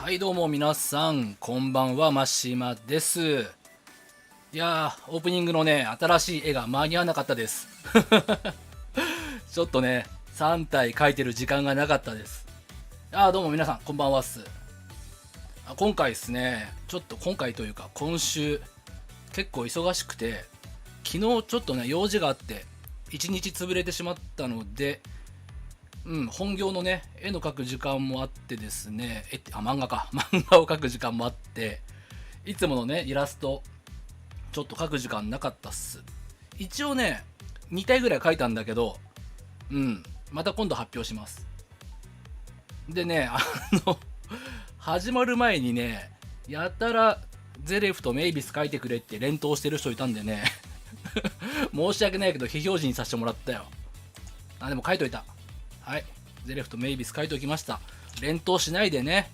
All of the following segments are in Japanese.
はいどうも皆さんこんばんは、マシマです。いやー、オープニングのね新しい絵が間に合わなかったですちょっとね3体描いてる時間がなかったです。どうも皆さんこんばんはっす。今回ですね、ちょっと今回というか今週結構忙しくて、昨日ちょっとね用事があって1日潰れてしまったので、本業のね絵の描く時間もあってですね、漫画か漫画を描く時間もあって、いつものねイラストちょっと描く時間なかったっす。一応ね2体ぐらい描いたんだけど、また今度発表します。でねの始まる前にね、やたらゼレフとメイビス描いてくれって連投してる人いたんでね申し訳ないけど非表示にさせてもらったよ。でも書いといた。はい、ゼレフとメイビス書いておきました。連投しないでね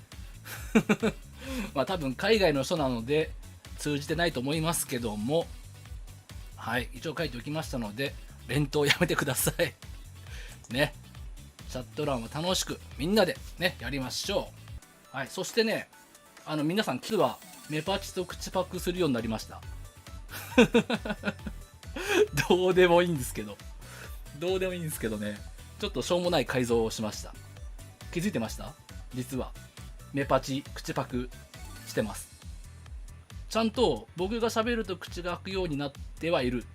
まあ多分海外の人なので通じてないと思いますけども、はい、一応書いておきましたので連投やめてくださいね。チャット欄は楽しくみんなでねやりましょう。はい、そしてね、皆さん実はメパチと口パクするようになりましたどうでもいいんですけどね、ちょっとしょうもない改造をしました。気づいてました？実はメパチ口パクしてます。ちゃんと僕が喋ると口が開くようになってはいる。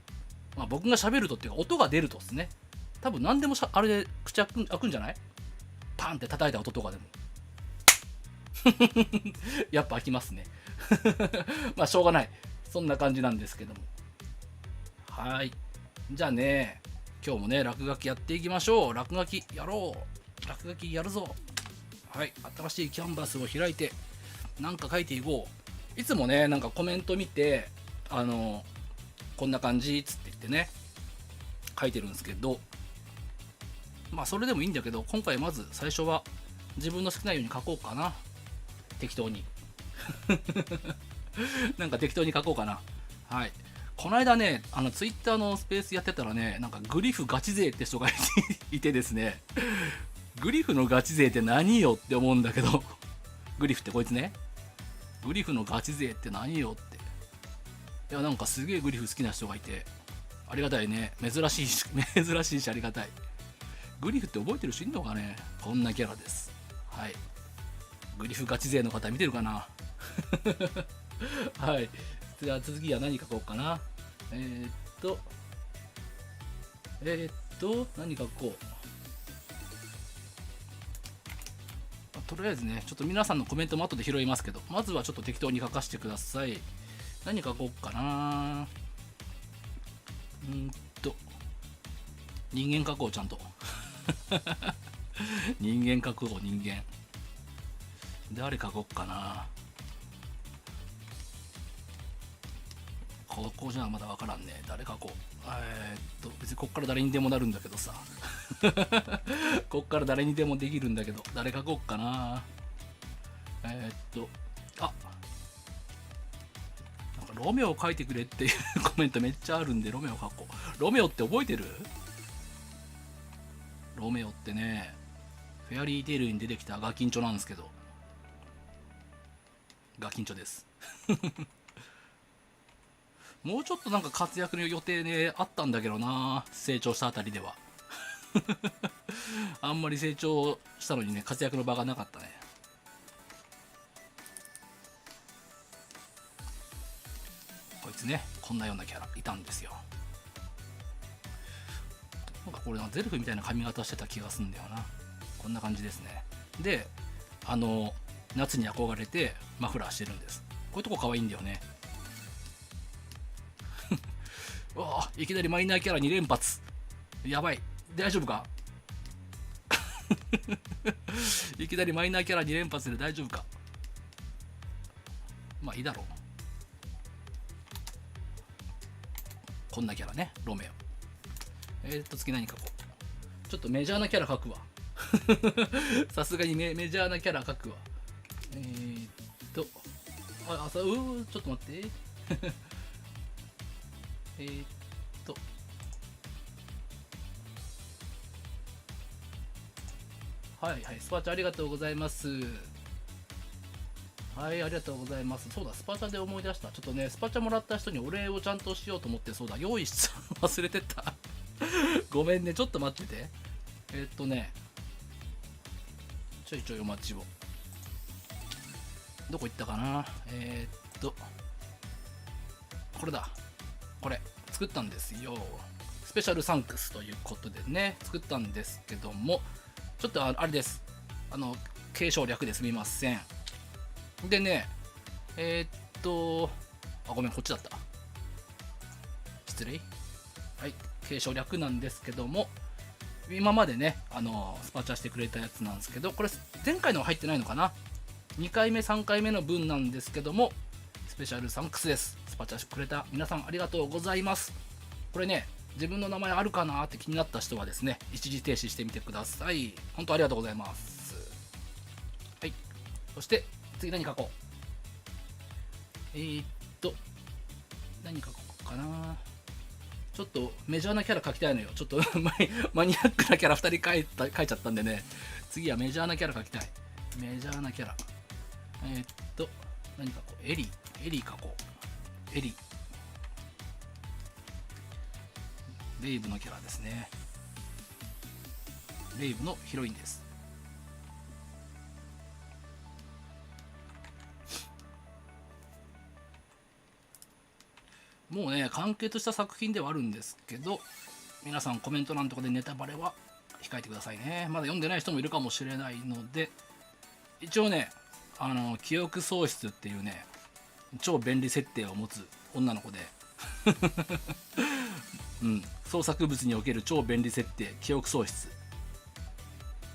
僕が喋るとっていうか音が出るとですね。多分何でもあれで口開くんじゃない？パンって叩いた音とかでもやっぱ開きますねまあしょうがない、そんな感じなんですけども。はい、じゃあね、今日もね落書きやっていきましょう。落書きやろう。落書きやるぞ。はい、新しいキャンバスを開いてなんか書いていこう。いつもねなんかコメント見てこんな感じっつって言ってね書いてるんですけど、まあそれでもいいんだけど、今回まず最初は自分の好きなように書こうかな。適当になんか適当に書こうかな。はい、この間ねツイッターのスペースやってたらね、なんかグリフガチ勢って人がいてですね、グリフのガチ勢って何よって思うんだけどグリフってこいつね、グリフのガチ勢って何よって。いやなんかすげえグリフ好きな人がいてありがたいね。珍しいしありがたい。グリフって覚えてる人いんのかね。こんなキャラです。はい、グリフガチ勢の方見てるかなはい、じゃあ続きは何書こうかな。何書こう。とりあえずねちょっと皆さんのコメントも後で拾いますけど、まずはちょっと適当に書かせてください。何書こうかな。人間書こう。ちゃんと人間書こう。人間誰書こうかな。ここじゃまだ分からんね。誰書こう。別にこっから誰にでもなるんだけどさこっから誰にでもできるんだけど誰書こうかな。なんかロメオ書いてくれっていうコメントめっちゃあるんでロメオ書こう。ロメオって覚えてる？ロメオってね、フェアリーテイルに出てきたガキンチョなんですけど、ガキンチョですもうちょっとなんか活躍の予定ねあったんだけどな、成長したあたりではあんまり成長したのにね活躍の場がなかったね。こいつねこんなようなキャラいたんですよ。なんかこれゼルフみたいな髪型してた気がするんだよな。こんな感じですね。で夏に憧れてマフラーしてるんです。こういうとこ可愛いんだよねうわいきなりマイナーキャラ2連発。やばい、大丈夫かいきなりマイナーキャラ2連発で大丈夫か。まあいいだろう。こんなキャラね、ロメオ。次何書こう。ちょっとメジャーなキャラ書くわさすがにメジャーなキャラ書くわ。ちょっと待ってはいはい、スパチャありがとうございます。はい、ありがとうございます。そうだ、スパチャで思い出した。ちょっとね、スパチャもらった人にお礼をちゃんとしようと思って、そうだ、用意したの忘れてた。ごめんね、ちょっと待ってて。ちょいちょいお待ちを。どこ行ったかな。これだ。これ、作ったんですよ。スペシャルサンクスということでね、作ったんですけども、ちょっとあれです。継承略ですみません。でね、ごめん、こっちだった。失礼。はい、継承略なんですけども、今までね、スパチャしてくれたやつなんですけど、これ、前回のは入ってないのかな。2回目、3回目の分なんですけども、スペシャルサンクスです。スパチャしてくれた皆さんありがとうございます。これね、自分の名前あるかなって気になった人はですね、一時停止してみてください。本当ありがとうございます。はい。そして、次何書こう。何書こうかな。ちょっとメジャーなキャラ書きたいのよ。ちょっとマニアックなキャラ2人書いちゃったんでね。次はメジャーなキャラ書きたい。メジャーなキャラ。何書こう。エリー書こう。エリー。レイブのキャラですね。レイブのヒロインです。もうね、完結した作品ではあるんですけど、皆さんコメント欄とかでネタバレは控えてくださいね。まだ読んでない人もいるかもしれないので、一応ね、記憶喪失っていうね、超便利設定を持つ女の子で、うん、創作物における超便利設定、記憶喪失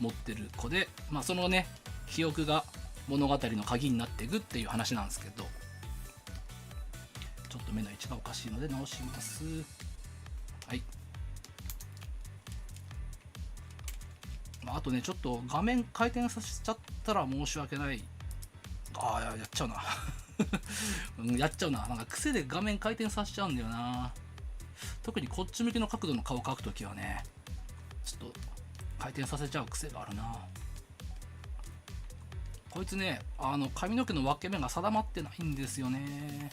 持ってる子で、まあそのね、記憶が物語の鍵になっていくっていう話なんですけど、ちょっと目の位置がおかしいので直します。はい。あとね、ちょっと画面回転させちゃったら申し訳ない。やっちゃうな。やっちゃうな。なんか癖で画面回転させちゃうんだよな。特にこっち向きの角度の顔描くときはね、ちょっと回転させちゃう癖があるな。こいつね、髪の毛の分け目が定まってないんですよね。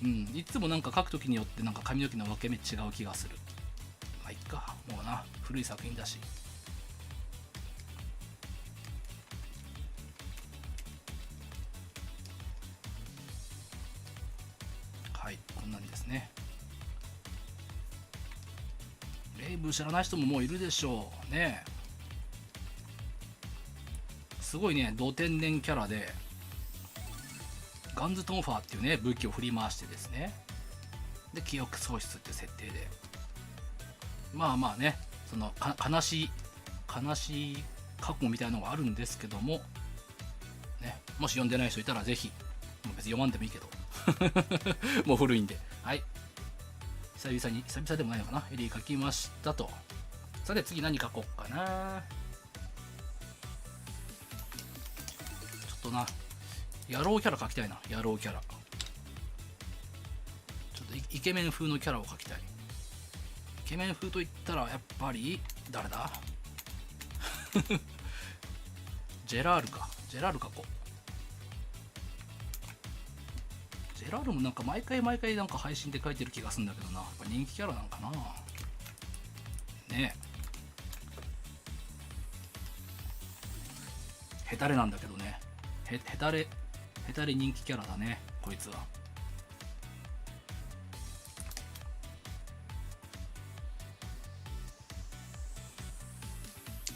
うん、いつもなんか描くときによってなんか髪の毛の分け目違う気がする。まあいっか、もうな、古い作品だし。はい、こんなんですね。レイブ知らない人ももういるでしょうね。すごいね、ド天然キャラで、ガンズトンファーっていうね、武器を振り回してですね、で、記憶喪失っていう設定で、まあまあね、その悲しい過去みたいなのがあるんですけども、ね、もし読んでない人いたらぜひ、もう別に読まんでもいいけど、もう古いんで、はい。久々でもないのかな、エリー書きましたと。さて次何書こうかな。ちょっとな、野郎キャラ描きたいな。野郎キャラ。ちょっとイケメン風のキャラを描きたい。イケメン風といったらやっぱり誰だ。ジェラールか。ジェラール描こう。ジェラールもなんか毎回なんか配信で書いてる気がするんだけどな。やっぱ人気キャラなんかな。ねえ。ヘタレなんだけどね。ヘタレ人気キャラだね、こいつは。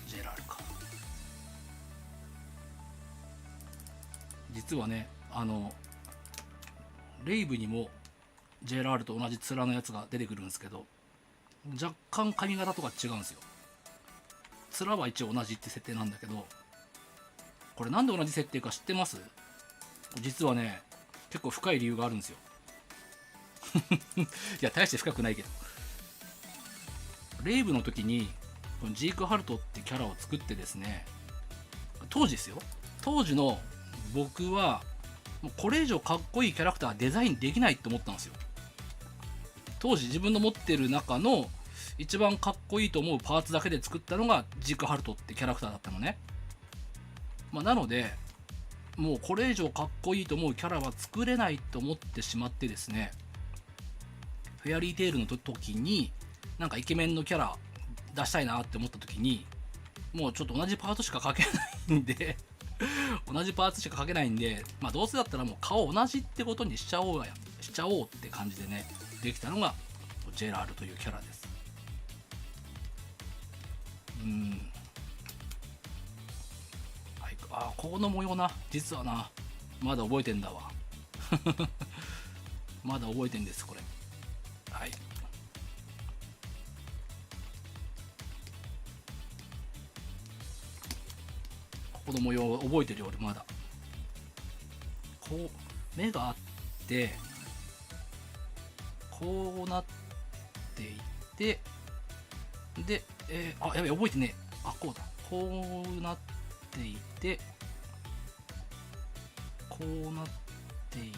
ジェラールか。実はね、レイブにも JLR と同じ面のやつが出てくるんですけど、若干髪型とか違うんですよ。面は一応同じって設定なんだけど、これなんで同じ設定か知ってます？実はね、結構深い理由があるんですよ。いや、大して深くないけど。レイブの時に、このジークハルトってキャラを作ってですね、当時ですよ。当時の僕は、もうこれ以上かっこいいキャラクターデザインできないって思ったんですよ。当時自分の持ってる中の一番かっこいいと思うパーツだけで作ったのがジークハルトってキャラクターだったのね。まあ、なのでもうこれ以上かっこいいと思うキャラは作れないと思ってしまってですね、フェアリーテールの時になんかイケメンのキャラ出したいなって思った時に、もうちょっと同じパートしか描けないんで同じパーツしか描けないんで、まあどうせだったらもう顔同じってことにしちゃおうって感じでね、できたのがジェラールというキャラです。はい、ここの模様な、実はな、まだ覚えてんだわまだ覚えてんです、これ。はい。ここの模様覚えてるよ、俺まだ。こう、目があって、こうなっていって、で、やべ、覚えてねえ。こうだ。こうなっていて、こうなっていっ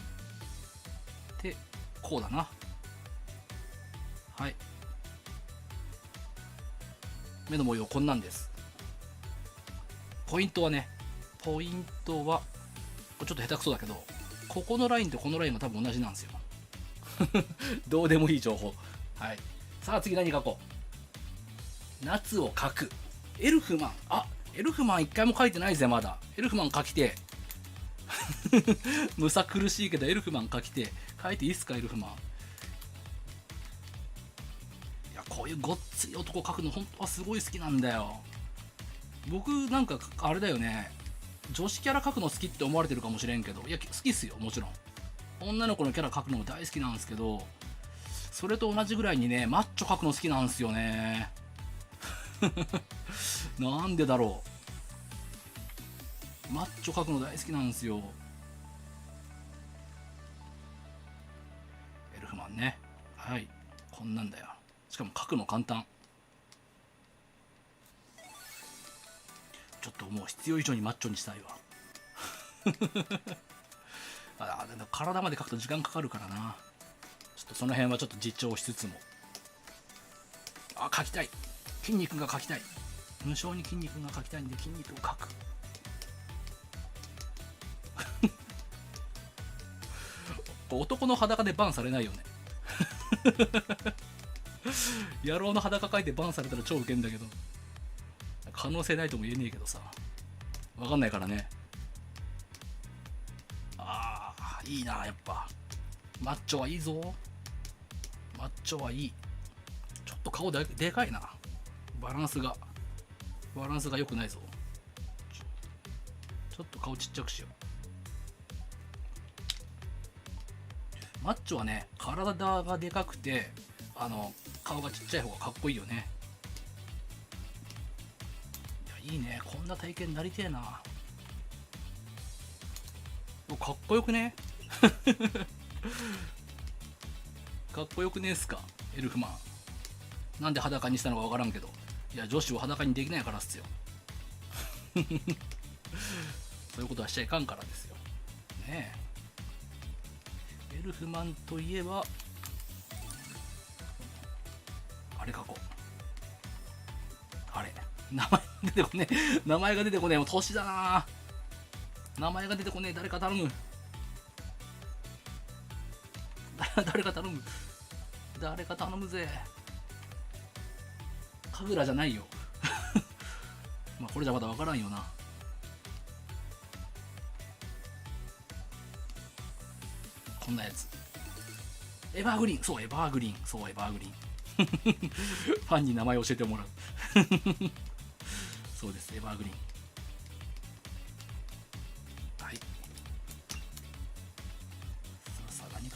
て、こうだな。はい。目の模様こんなんです。ポイントはね、ちょっと下手くそだけど、ここのラインとこのラインが多分同じなんですよ。どうでもいい情報。はい。さあ次何書こう。夏を描く。エルフマン。エルフマン一回も書いてないぜ、まだ。エルフマン書きて。むさ苦しいけど、エルフマン書きて。書いていいっすか、エルフマン。いや、こういうごっつい男書くの本当はすごい好きなんだよ。僕なんかあれだよね、女子キャラ描くの好きって思われてるかもしれんけど、いや好きっすよ、もちろん。女の子のキャラ描くのも大好きなんですけど、それと同じぐらいにね、マッチョ描くの好きなんですよね。なんでだろう。マッチョ描くの大好きなんですよ。エルフマンね。はい、こんなんだよ。しかも描くの簡単。ちょっともう必要以上にマッチョにしたいわ。でも体まで描くと時間かかるからな。ちょっとその辺はちょっと実調しつつも。描きたい。筋肉が描きたい。無性に筋肉が描きたいんで筋肉を描く。男の裸でバンされないよね。野郎の裸描いてバンされたら超ウケんだけど、可能性ないとも言えねえけどさ、分かんないからね。いいな、やっぱマッチョはいいぞ。マッチョはいい。ちょっと顔でかいな。バランスが良くないぞ。ちょっと顔ちっちゃくしよう。マッチョはね、体がでかくて顔がちっちゃい方がかっこいいよね。いいね、こんな体型になりてえな。かっこよくね。かっこよくねえっすか、エルフマン。なんで裸にしたのかわからんけど、いや女子を裸にできないからっすよ。そういうことはしちゃいかんからですよね。エルフマンといえばあれ書こう。あれ、名前出てこねえ。名前が出てこねえ。もう年だな。名前が出てこねえ。誰か頼む。誰か頼む。誰か頼むぜ。神楽じゃないよ。まあこれじゃまだ分からんよな。こんなやつ。エバーグリーン。そう、エバーグリーン。そう、エバーグリーン。ファンに名前教えてもらう。そうです、エバーグリーン。はい。さあ、何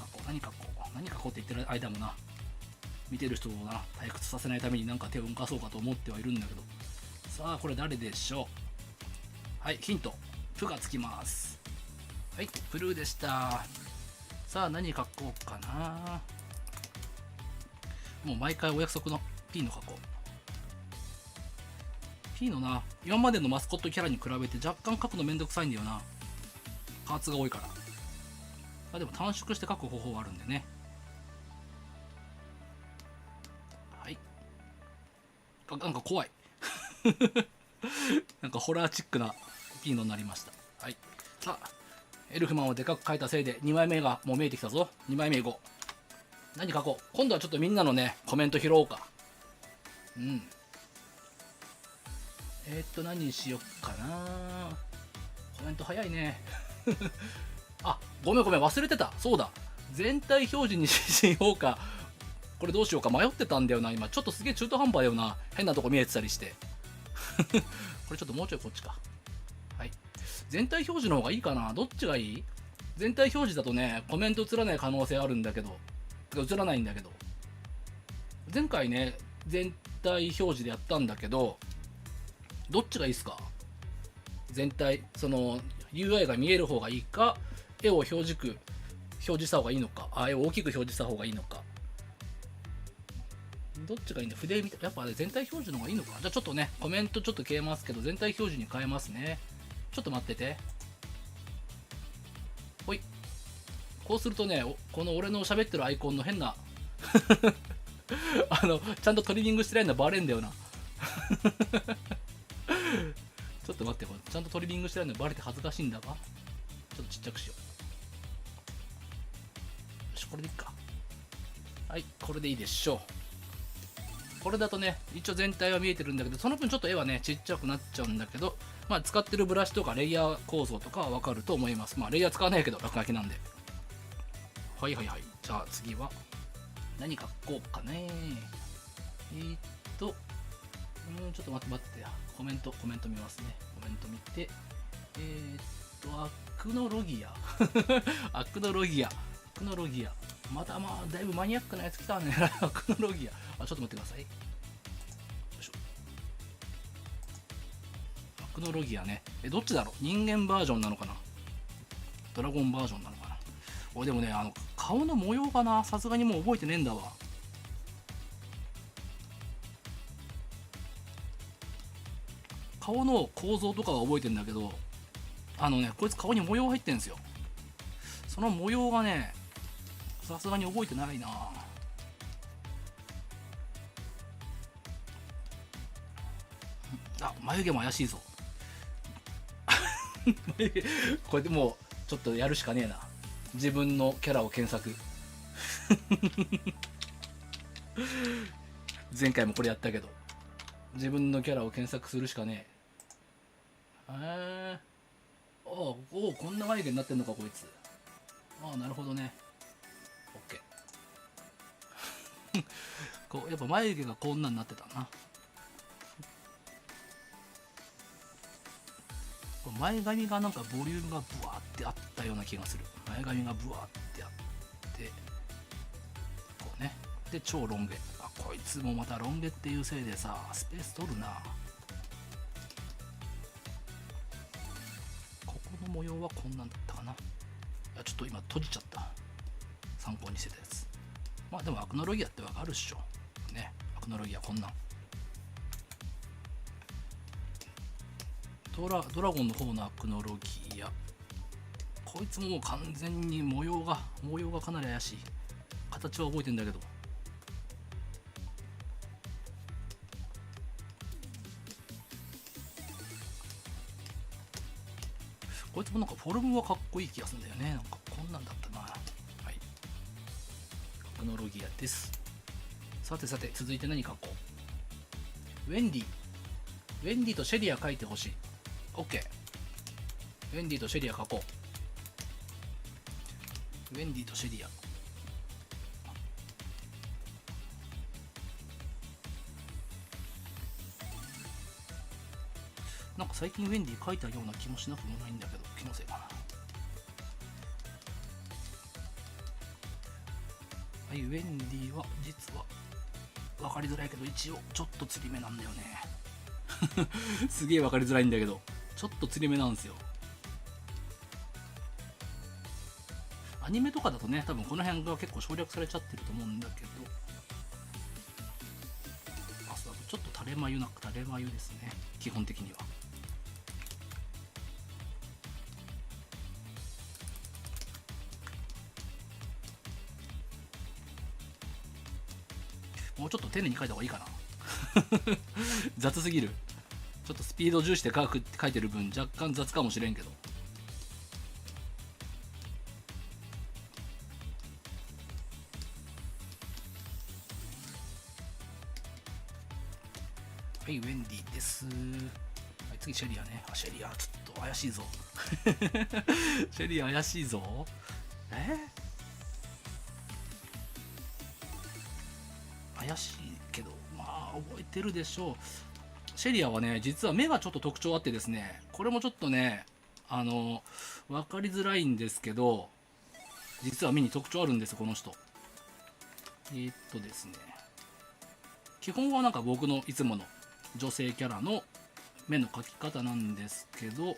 書こうって言ってる間もな、見てる人をな、退屈させないためになんか手を動かそうかと思ってはいるんだけど。さあ、これ誰でしょう。はい、ヒント。プがつきます。はい、ブルーでした。さあ、何書こうかな。もう毎回お約束の P の書こう。P のな、今までのマスコットキャラに比べて若干書くのめんどくさいんだよな。パーツが多いから。でも短縮して書く方法はあるんでね。はい。なんか怖い。なんかホラーチックな P のになりました。はい。あ、エルフマンをでかく書いたせいで2枚目がもう見えてきたぞ。2枚目いこう。何書こう。今度はちょっとみんなのね、コメント拾おうか。うん。何にしよっかな。コメント早いね。あ、ごめん忘れてた。そうだ。全体表示にしようか。これどうしようか迷ってたんだよな。今ちょっとすげえ中途半端だよな。変なとこ見えてたりして。これちょっともうちょいこっちか。はい。全体表示の方がいいかな。どっちがいい？全体表示だとね、コメント映らない可能性あるんだけど。映らないんだけど。前回ね、全体表示でやったんだけど、どっちがいいですか？全体、その UI が見える方がいいか、絵を表示した方がいいのか、絵を大きく表示した方がいいのか。どっちがいいんだ？筆みたい。やっぱね、全体表示の方がいいのか。じゃあちょっとね、コメントちょっと消えますけど、全体表示に変えますね。ちょっと待ってて。ほい。こうするとね、この俺の喋ってるアイコンの変なちゃんとトリミングしてないのバレんだよな。ちょっと待って、これちゃんとトリミングしてないのバレて恥ずかしいんだが、ちょっとちっちゃくしよう。よし、これでいいか。はい、これでいいでしょう。これだとね、一応全体は見えてるんだけど、その分ちょっと絵はね、ちっちゃくなっちゃうんだけど、まあ使ってるブラシとかレイヤー構造とかはわかると思います。まあレイヤー使わないけど、落書きなんで。はいはいはい。じゃあ次は、何書こうかね。ちょっと待って。コメント見ますね。コメント見て。アクノロギア。アクノロギア。まただいぶマニアックなやつ来たね。アクノロギア。ちょっと待ってください。よいしょ。アクノロギアね。どっちだろう？人間バージョンなのかな？ドラゴンバージョンなのかな？俺でもね、顔の模様がな、さすがにもう覚えてねえんだわ。顔の構造とかは覚えてんだけど、こいつ顔に模様入ってんですよ。その模様がね、さすがに覚えてないな。眉毛も怪しいぞ。これでもうちょっとやるしかねえな。自分のキャラを検索。前回もこれやったけど、自分のキャラを検索するしかねえ。こんな眉毛になってんのかこいつ。なるほどね。OK。やっぱ眉毛がこんなになってたな。前髪がなんかボリュームがブワーってあったような気がする。前髪がブワーってあって、こうね。で、超ロン毛。こいつもまたロン毛っていうせいでさ、スペース取るな。ここの模様はこんなんだったかな。ちょっと今閉じちゃった。参考にしてたやつ。まあでもアクノロギアってわかるっしょ。ね。アクノロギアこんなん。ドラゴンの方のアクノロギア。こいつももう完全に模様がかなり怪しい。形は覚えてんだけど。こいつもなんかフォルムはかっこいい気がするんだよね。なんかこんなんだったな。はい。アクノロギアです。さて続いて何書こう。ウェンディとシェリア書いてほしい。OK。ウェンディとシェリア書こう。ウェンディとシェリア。なんか最近ウェンディ書いたような気もしなくもないんだけど、気のせいかな。はい、ウェンディは実は分かりづらいけど、一応ちょっと釣り目なんだよね。すげえ分かりづらいんだけど、ちょっと釣り目なんですよ。アニメとかだとね、多分この辺が結構省略されちゃってると思うんだけど、ちょっと垂れ眉ですね、基本的には。もうちょっと丁寧に書いた方がいいかな。雑すぎる。ちょっとスピード重視で書いてる分若干雑かもしれんけど。はい、ウェンディです。はい、次シェリアね。シェリアちょっと怪しいぞ。シェリア怪しいぞ。怪しいけど、まあ覚えてるでしょう。シェリアはね、実は目がちょっと特徴あってですね、これもちょっとね、分かりづらいんですけど、実は目に特徴あるんです、この人。ですね、基本はなんか僕のいつもの女性キャラの目の描き方なんですけど、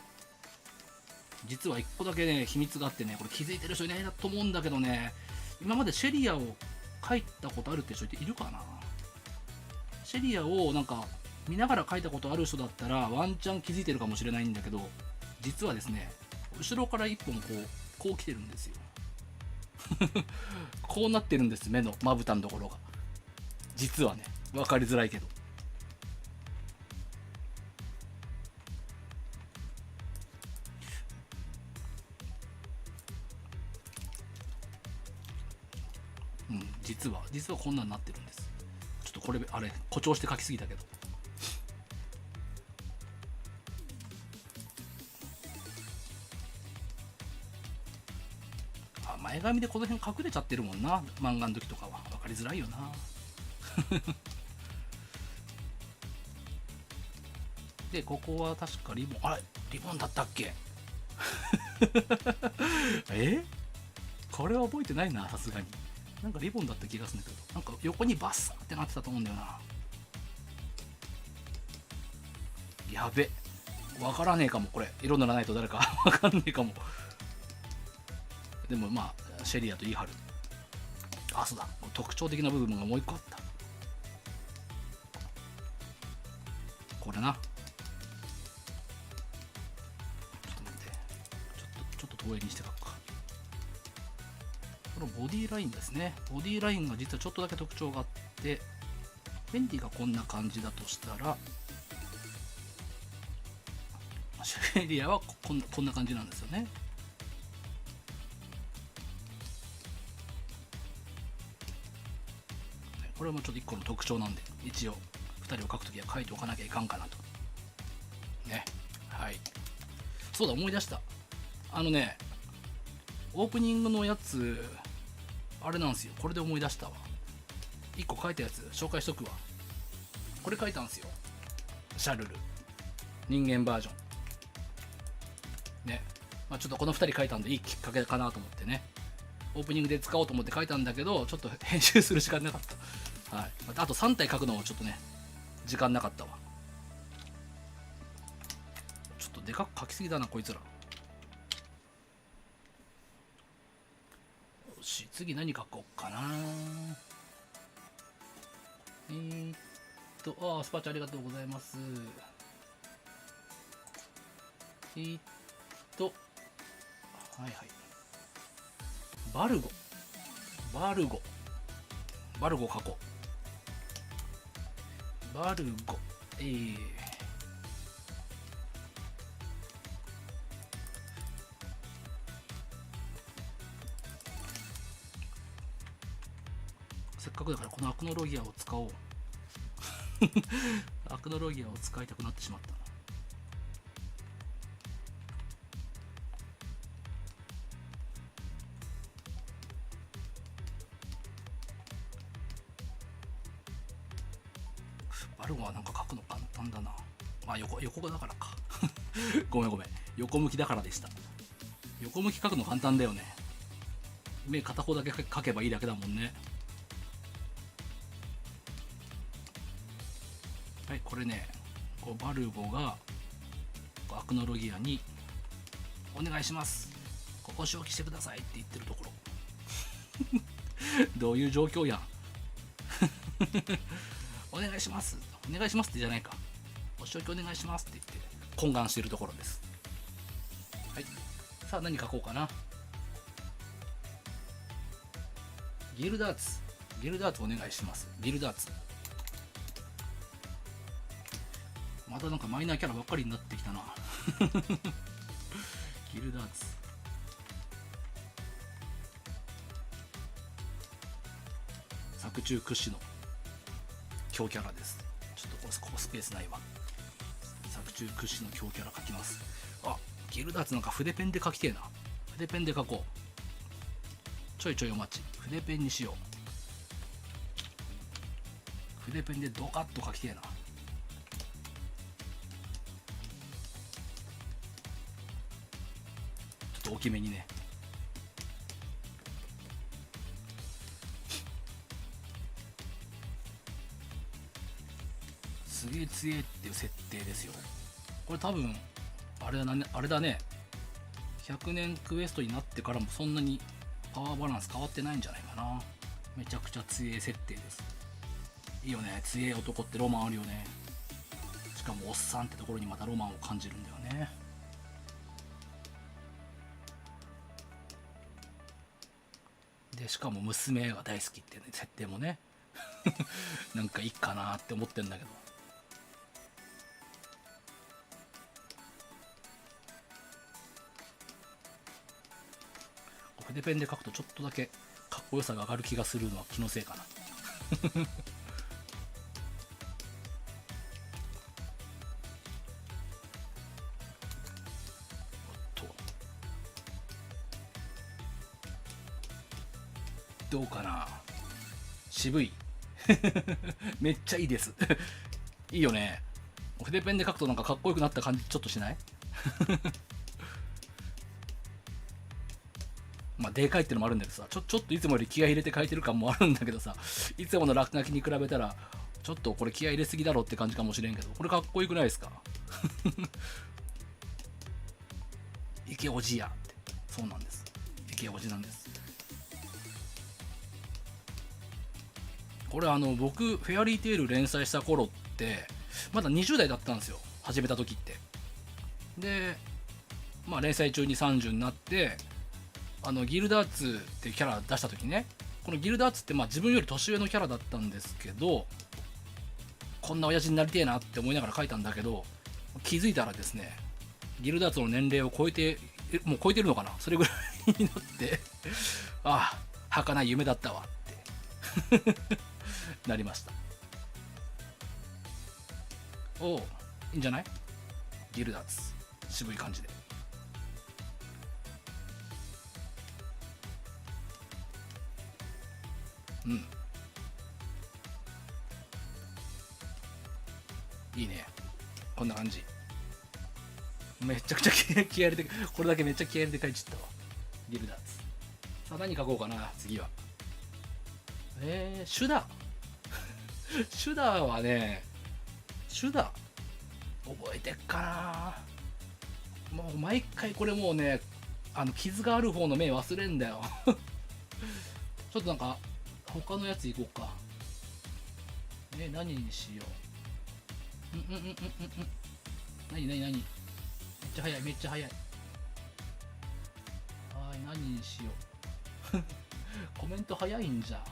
実は1個だけね、秘密があってね、これ気づいてる人いないなと思うんだけどね、今までシェリアを描いたことあるって人いるかな。シェリアをなんか見ながら描いたことある人だったらワンチャン気づいてるかもしれないんだけど、実はですね、後ろから1本こう来てるんですよ。こうなってるんです、目のまぶたのところが。実はね、分かりづらいけど。実はこんなになってるんです。ちょっとこれあれ誇張して描きすぎたけど。前髪でこの辺隠れちゃってるもんな、漫画の時とかは。分かりづらいよな。でここは確かリボン、あれリボンだったっけ。これは覚えてないな、さすがに。なんかリボンだった気がするんだけど、なんか横にバッサーってなってたと思うんだよな。やべ、わからねえかも。これ色塗らないと誰かわかんねえかも。でもまあシェリアと言い張る。あ、そうだ、特徴的な部分がもう一個あった。これな。ちょっと待って、ちょっと投影にして書くか。このボディラインですね。ボディラインが実はちょっとだけ特徴があって、フェンディがこんな感じだとしたら、シェリアはこんな感じなんですよね。これもちょっと1個の特徴なんで、一応2人を描くときは書いておかなきゃいかんかなとね。はい、そうだ、思い出した。オープニングのやつあれなんですよ。これで思い出したわ。1個書いたやつ紹介しとくわ。これ書いたんですよ、シャルル人間バージョンね。ちょっとこの2人書いたんでいいきっかけかなと思ってね、オープニングで使おうと思って書いたんだけど、ちょっと編集する時間なかった。はい、あと3体書くのもちょっとね時間なかったわ。ちょっとでかく書きすぎだなこいつら。よし、次何書こうかな。スパチャありがとうございます。はいはい、バルゴ書こう。バルゴ、せっかくだからこのアクノロギアを使おう。アクノロギアを使いたくなってしまった。バルゴはなんか書くの簡単だな。横だからか。ごめん、横向きだからでした。横向き書くの簡単だよね。目片方だけ書けばいいだけだもんね。はい、これね、バルゴがアクノロギアにお願いします、お仕置きしてくださいって言ってるところ。どういう状況やん。お願いします、お願いしますってじゃないか、お仕置きお願いしますって言って懇願しているところです。はい、さあ何書こうかな。ギルダーツお願いします。ギルダーツ、またなんかマイナーキャラばっかりになってきたな。ギルダーツ、作中屈指の強キャラです。ちょっとここスペースないわ。作中屈指の強キャラ描きます。あ、ギルダーツなんか筆ペンで描きてえな。筆ペンで描こう。ちょいちょいお待ち。筆ペンにしよう。筆ペンでドカッと描きてえな。ちょっと大きめにね。すげえ強えっていう設定ですよ。これ多分あれだね、100年クエストになってからもそんなにパワーバランス変わってないんじゃないかな。めちゃくちゃ強え設定です。いいよね、強え男ってロマンあるよね。しかもおっさんってところにまたロマンを感じるんだよね。でしかも娘が大好きっていう、ね、設定もねなんかいいかなって思ってんだけど、筆ペンで書くとちょっとだけかっこよさが上がる気がするのは気のせいかなどうかな、渋いめっちゃいいですいいよね。筆ペンで書くとなんかかっこよくなった感じちょっとしないまあでかいってのもあるんだけどさ、ちょっといつもより気合い入れて書いてる感もあるんだけどさ、いつもの落書きに比べたらちょっとこれ気合い入れすぎだろって感じかもしれんけど、これかっこよくないですか池おじやって、そうなんです、池おじなんです。これ僕フェアリーテール連載した頃ってまだ20代だったんですよ、始めた時って。でまあ連載中に30になってギルダーツっていうキャラ出した時ね、このギルダーツってまあ自分より年上のキャラだったんですけど、こんな親父になりてえなって思いながら書いたんだけど、気づいたらですね、ギルダーツの年齢を超えて、もう超えてるのかな、それぐらいになってああ儚い夢だったわってなりました。おお、いいんじゃない、ギルダーツ渋い感じで。うん、いいね、こんな感じ。めちゃくちゃ気合入れて、これだけめっちゃ気合入れて書いちゃったわ、ギルダーツ。さあ何書こうかな次は。シュダシュダはね、シュダ覚えてっかな。もう毎回これもうね、傷がある方の目忘れんだよちょっとなんか他のやついこうか。何にしよう。何めっちゃ早い、めっちゃ早い。はい、何にしようコメント早いんじゃん。い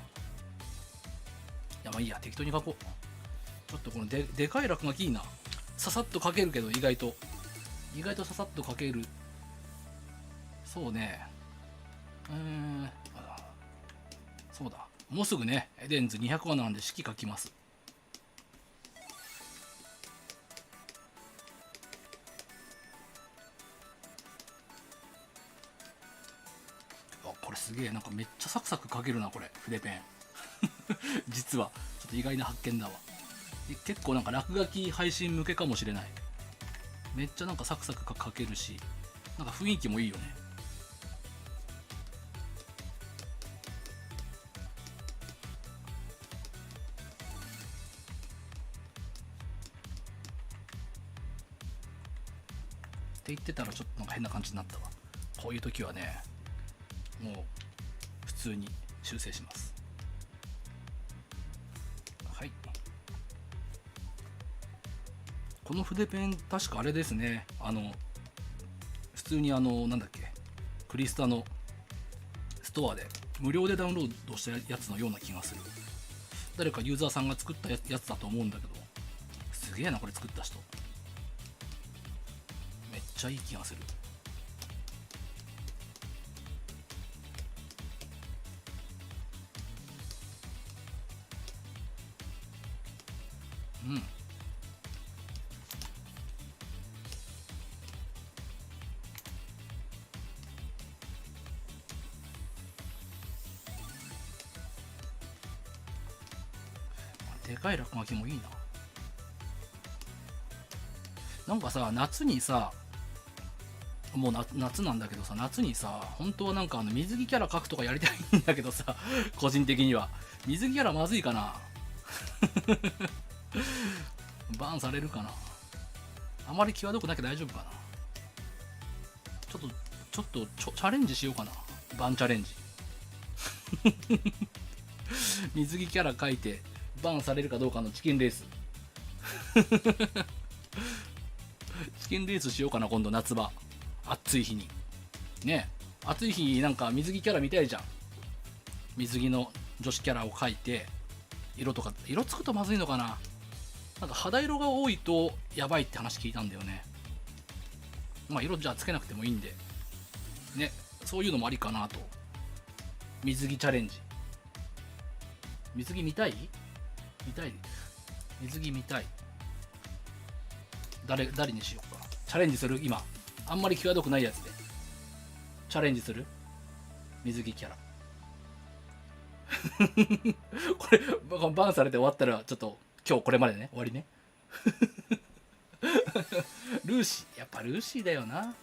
やまあいいや、適当に書こう。ちょっとこのでかい落書きいいな。ささっと書けるけど意外とささっと書ける。そうね、そうだ、もうすぐねエデンズ200話なんで式書きます。これすげえ、なんかめっちゃサクサク書けるなこれ、筆ペン実はちょっと意外な発見だわ。結構なんか落書き配信向けかもしれない。めっちゃなんかサクサク書けるし、なんか雰囲気もいいよね。って言ってたらちょっとなんか変な感じになったわ。こういう時はね、もう普通に修正します。はい、この筆ペン確かあれですね、普通になんだっけ、クリスタのストアで無料でダウンロードしたやつのような気がする。誰かユーザーさんが作ったやつだと思うんだけど、すげえなこれ作った人、めっちゃいい気がする。うん。でかい落書きもいいな。なんかさ、夏にさ、もう夏なんだけどさ、夏にさ、本当はなんか水着キャラ描くとかやりたいんだけどさ、個人的には。水着キャラまずいかな。バーンされるかな。あまり際どくなきゃ大丈夫かな。ちょっとチャレンジしようかな。バンチャレンジ。水着キャラ描いて、バンされるかどうかのチキンレース。チキンレースしようかな、今度夏場。暑い日に。ね、暑い日になんか水着キャラ見たいじゃん。水着の女子キャラを描いて、色とか、色つくとまずいのかな。なんか肌色が多いとやばいって話聞いたんだよね。まあ色じゃあつけなくてもいいんで。ね、そういうのもありかなと。水着チャレンジ。水着見たい？見たい？水着見たい。誰にしようか。チャレンジする？今。あんまり際どくないやつで。チャレンジする？水着キャラ。これ、バンされて終わったら、ちょっと、今日これまでね、終わりね。ルーシー。やっぱルーシーだよな。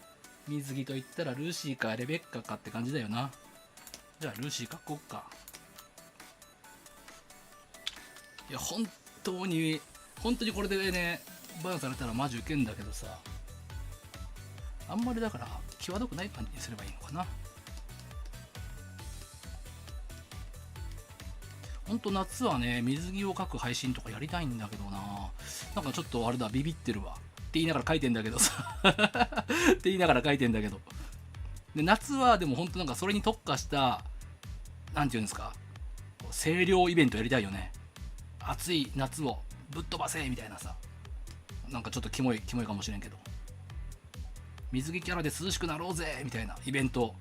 水着と言ったらルーシーかレベッカかって感じだよな。じゃあルーシー書こうか。いや、本当にこれでね、バンされたらマジウケんだけどさ。あんまりだから、際どくない感じにすればいいのかな。ほんと夏はね、水着を描く配信とかやりたいんだけどな。なんかちょっとあれだ、ビビってるわ。って言いながら書いてんだけどさ。って言いながら書いてんだけど。で夏はでもほんとなんかそれに特化した、なんていうんですか、清涼イベントやりたいよね。暑い夏をぶっ飛ばせみたいなさ。なんかちょっとキモいかもしれんけど。水着キャラで涼しくなろうぜみたいなイベント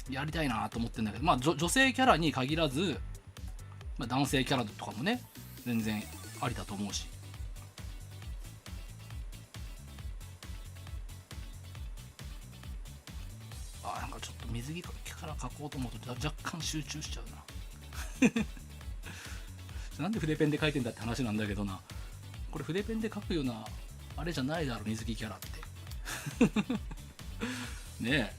やりたいなと思ってんだけど、まあ女性キャラに限らず、まあ、男性キャラとかもね、全然ありだと思うし。なんかちょっと水着から描こうと思うと若干集中しちゃうな。なんで筆ペンで描いてんだって話なんだけどな。これ筆ペンで描くようなあれじゃないだろ、水着キャラって。ね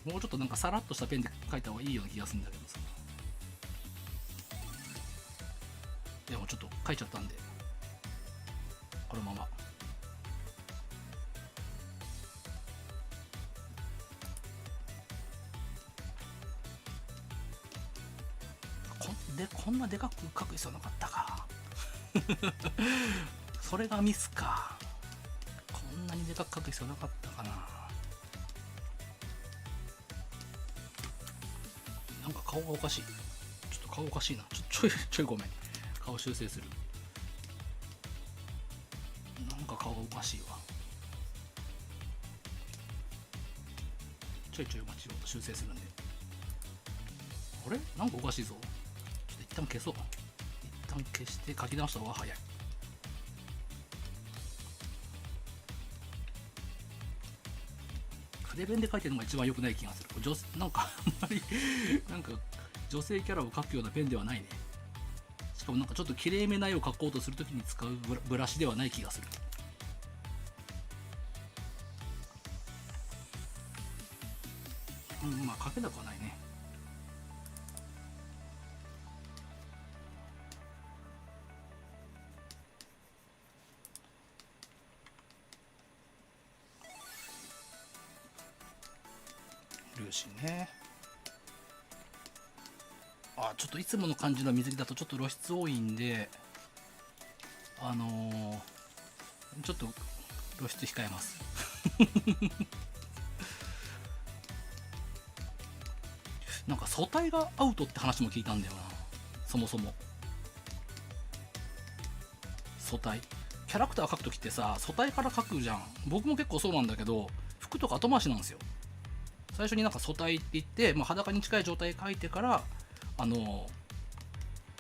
え、もうちょっとなんかさらっとしたペンで描いた方がいいような気がするんだけどさ。でもちょっと書いちゃったんで、このまま。こんなでかく書く必要なかったか。それがミスか。こんなにでかく書く必要なかったかな。なんか顔がおかしい。ちょっと顔おかしいな。ちょいごめん。顔修正する。なんか顔がおかしいわ。ちょいお待ちを修正するんで。あれなんかおかしいぞ。ちょっと一旦消そう。一旦消して書き直した方が早い。筆ペンで書いてるのが一番良くない気がする。なんかあんまりなんか女性キャラを描くようなペンではないね。しかもなんかちょっと綺麗めな絵を描こうとするときに使うブラシではない気がする。まあ書けなくはないね。ルーシーね。ちょっといつもの感じの水着だとちょっと露出多いんで、ちょっと露出控えます。なんか素体がアウトって話も聞いたんだよな。そもそも素体キャラクター描くときってさ、素体から描くじゃん。僕も結構そうなんだけど、服とか後回しなんですよ。最初になんか素体って言って、まあ、裸に近い状態描いてから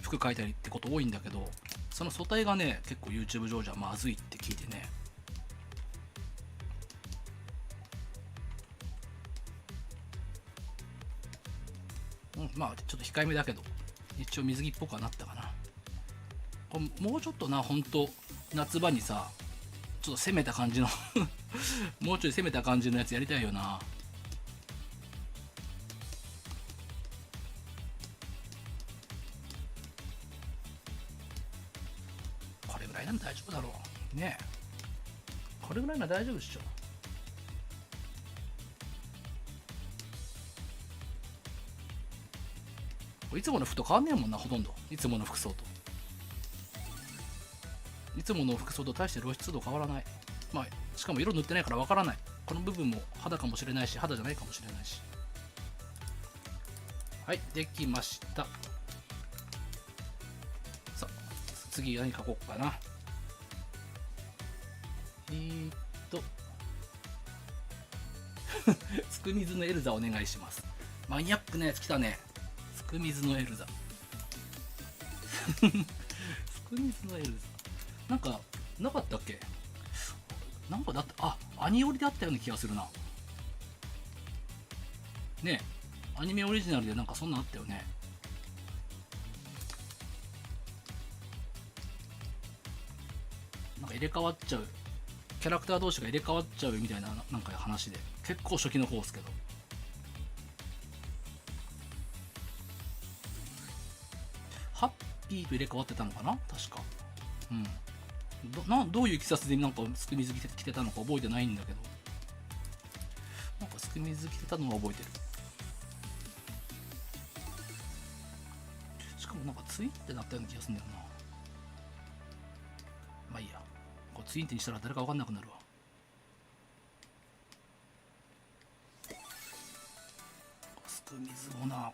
服描いたりってこと多いんだけど、その素体がね結構 YouTube 上じゃまずいって聞いてね。まあちょっと控えめだけど一応水着っぽくはなったかな。これもうちょっとな、ほんと夏場にさちょっと攻めた感じのもうちょい攻めた感じのやつやりたいよな。これぐらいなら大丈夫だろうね。これぐらいなら大丈夫っしょ。いつもの服と変わんねえもんな、ほとんど。いつもの服装と。いつもの服装と大して露出度変わらない。まあ、しかも色塗ってないからわからない。この部分も肌かもしれないし、肌じゃないかもしれないし。はい、できました。さあ、次何書こうかな。つくみずのエルザお願いします。マニアックなやつ来たね。つくみずのエルザ。つくみずのエルザ。なんか、なかったっけ？なんかだって、アニオリであったような気がするな。ねえ、アニメオリジナルでなんかそんなんあったよね。なんか入れ替わっちゃう。キャラクター同士が入れ替わっちゃうみたいな、なんか話で。結構初期の方ですけど。ハッピーと入れ替わってたのかな確か。うん。どういういきさつでなんかすく水着てたのか覚えてないんだけど、なんかすく水着てたのは覚えてる。しかもなんかツインってなったような気がするんだよな。まあいいや、こうツインってにしたら誰か分かんなくなるわ。すく水をな、もう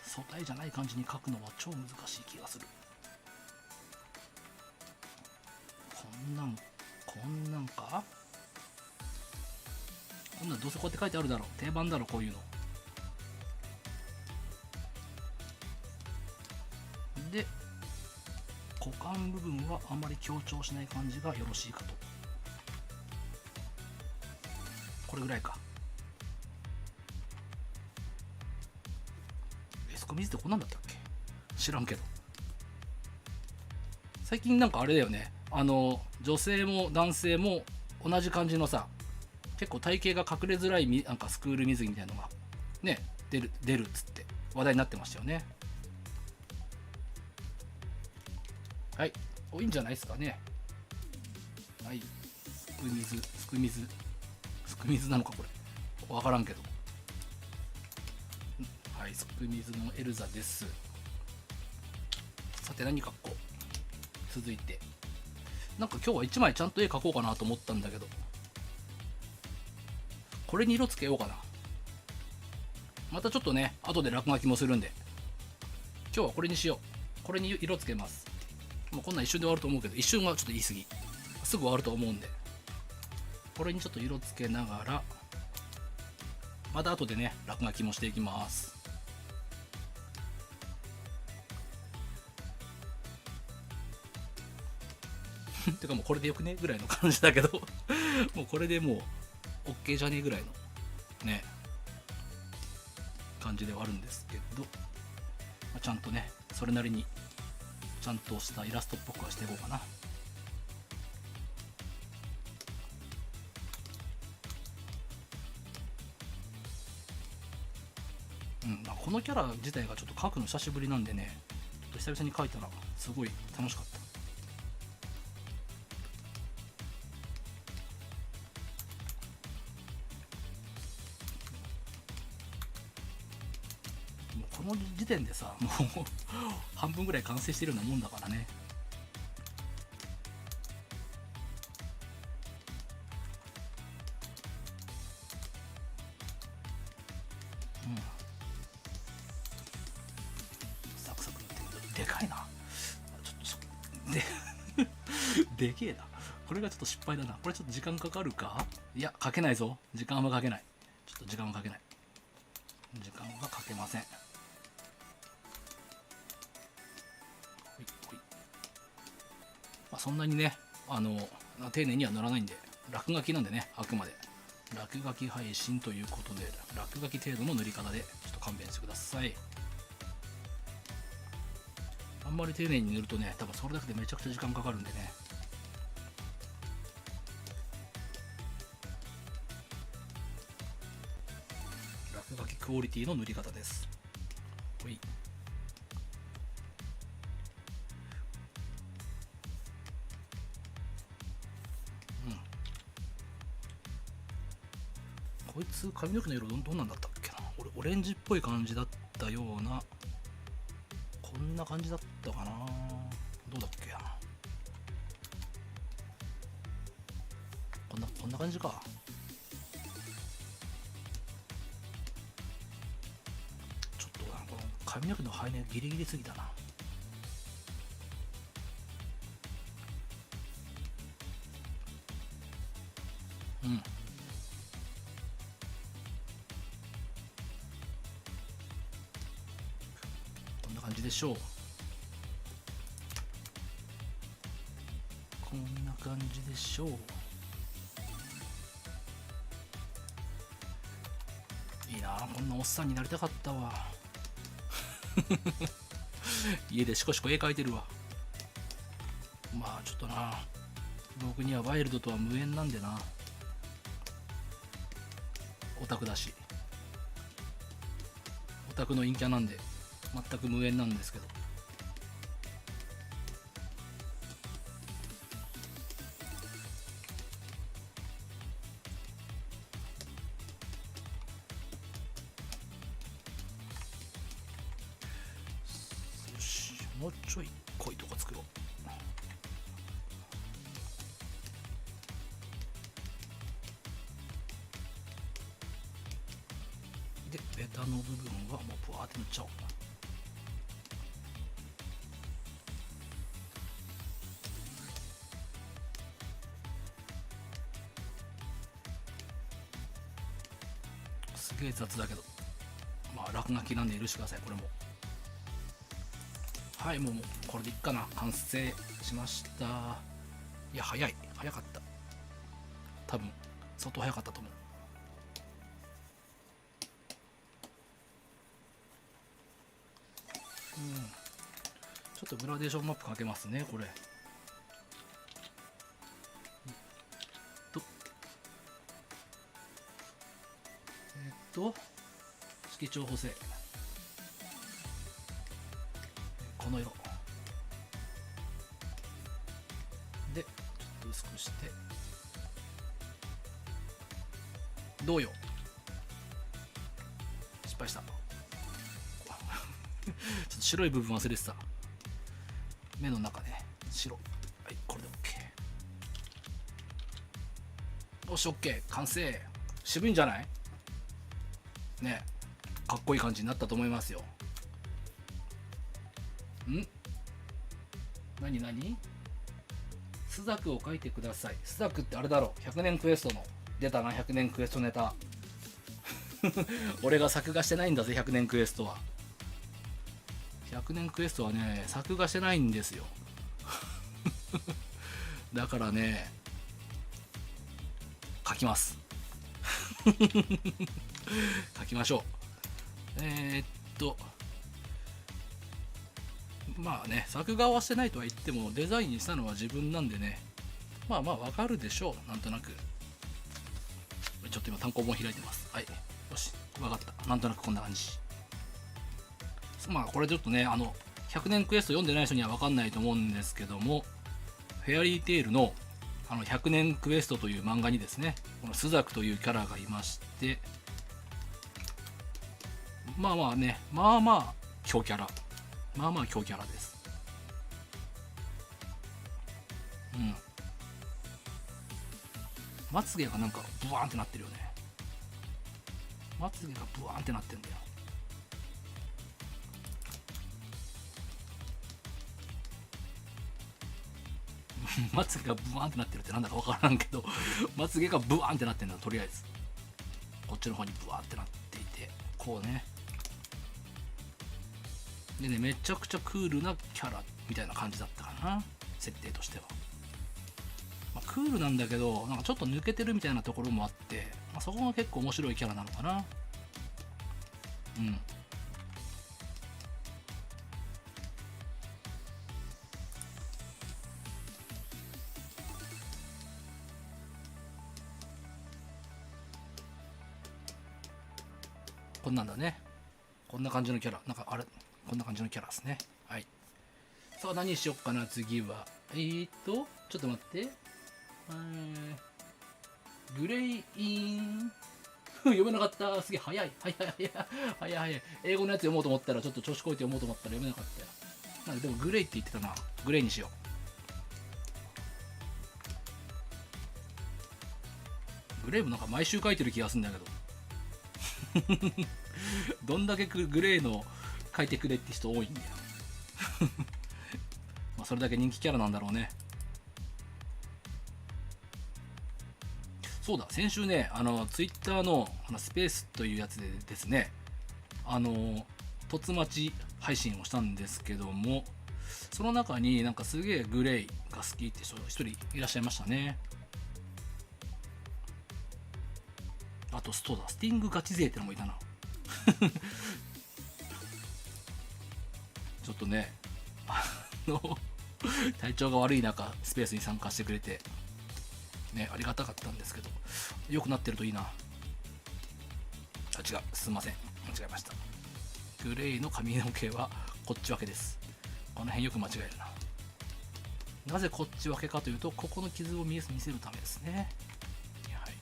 素体じゃない感じに描くのは超難しい気がする。こんなんかこんなんどうせこうやって書いてあるだろう。定番だろこういうので。股間部分はあまり強調しない感じがよろしいかと。これぐらいか。すくみずってこんなんだったっけ？知らんけど。最近なんかあれだよね、女性も男性も同じ感じのさ、結構体型が隠れづらいなんかスクール水着みたいなのがね出るっつって話題になってましたよね。はい、いいんじゃないですかね。はい、すく水なのかこれ、分からんけど。はい、すく水のエルザです。さて何描こう。続いてなんか今日は1枚ちゃんと絵描こうかなと思ったんだけど、これに色つけようかな。またちょっとね後で落書きもするんで、今日はこれにしよう。これに色つけます。もうこんなん一瞬で終わると思うけど、一瞬はちょっと言い過ぎ、すぐ終わると思うんで、これにちょっと色つけながらまた後でね落書きもしていきます。てかもうこれでよくねぐらいの感じだけどもうこれでもう OK じゃねえぐらいのね感じではあるんですけど、ちゃんとねそれなりにちゃんとしたイラストっぽくはしていこうかな。このキャラ自体がちょっと描くの久しぶりなんでね、ちょっと久々に描いたらすごい楽しかった。もうこの時点でさもう半分ぐらい完成してるようなもんだからね。サクサクいってる。でかいな。ちょっとでけえな。これがちょっと失敗だな。これちょっと時間かかるか。いやかけないぞ。時間はかけない。ちょっと時間はかけない。時間はかけません。ほいほい。そんなにね丁寧には塗らないんで、落書きなんでね、あくまで落書き配信ということで、落書き程度の塗り方でちょっと勘弁してください。あんまり丁寧に塗るとね、多分それだけでめちゃくちゃ時間かかるんでね。落書きクオリティの塗り方です。ほい。こいつ髪の毛の色どんなんだったっけな。俺オレンジっぽい感じだったような、こんな感じだったかな。どうだっけな。こんな感じか。ちょっとこの髪の毛の生えねギリギリすぎたな。うん、こんな感じでしょう。こんな感じでしょう。いいなあ、こんなおっさんになりたかったわ。家でシコシコ絵描いてるわ。まあちょっとな、僕にはワイルドとは無縁なんでな。オタクだし、オタクの陰キャなんで全く無縁なんですけど。よし、もうちょい濃いとこ作ろう。でベタの部分はもうブワーって塗っちゃおう。すげえ雑だけど、まあ落書きなんで許してください。これもはい、もうこれでいっかな。完成しました。いや、早かった。多分相当早かったと思う。ちょっとグラデーションマップかけますね、これ。色調補正、この色でちょっと薄くして、どうよ。失敗した。ちょっと白い部分忘れてた。目の中ね、白。はい、これで OK。 よし OK、 完成。渋いんじゃないね。かっこいい感じになったと思いますよ。何スザクを書いてください。スザクってあれだろ、100年クエストの出たな。100年クエストネタ。俺が作画してないんだぜ、100年クエストは。100年クエストはね、作画してないんですよ。だからね、書きます。書きましょう。まあね、作画はしてないとは言ってもデザインしたのは自分なんでね、まあわかるでしょう、なんとなく。ちょっと今単行本開いてます。はい、よし、分かった。なんとなくこんな感じ。まあこれちょっとね、100年クエスト読んでない人には分かんないと思うんですけども、フェアリーテイルの100年クエストという漫画にですね、このスザクというキャラがいまして、まあ強キャラです。まつげがなんかブワーンってなってるよね。まつげがブワーンってなってんだよ。まつげがブワーンってなってるってなんだか分からんけど、まつげがブワーンってなってんだ。とりあえずこっちの方にブワーってなっていて、こうね。でね、めちゃくちゃクールなキャラみたいな感じだったかな、設定としては。まあ、クールなんだけどなんかちょっと抜けてるみたいなところもあって、まあ、そこが結構面白いキャラなのかな。うん。こんなんだね。こんな感じのキャラ。なんかあれ、こんな感じのキャラですね。はい。さあ何しよっかな次は。ちょっと待って。グレイイン読めなかった。すげえ早い。早い。英語のやつ読もうと思ったら、ちょっと調子こいて読もうと思ったら読めなかったよ。なんでもグレイって言ってたな。グレイにしよう。グレイもなんか毎週書いてる気がするんだけど。どんだけグレイの書いてくれって人多いんだよ。まあそれだけ人気キャラなんだろうね。そうだ、先週ね、ツイッターのスペースというやつでですね、突待ち配信をしたんですけども、その中になんかすげえグレイが好きって人一人いらっしゃいましたね。あとそうだ、スティングガチ勢ってのもいたな。ちょっとね、体調が悪い中スペースに参加してくれてね、ありがたかったんですけど、良くなってるといいな。あ、違う、すいません、間違えました。グレイの髪の毛はこっち分けです。この辺よく間違えるな。なぜこっち分けかというと、ここの傷を見せるためですね。はい。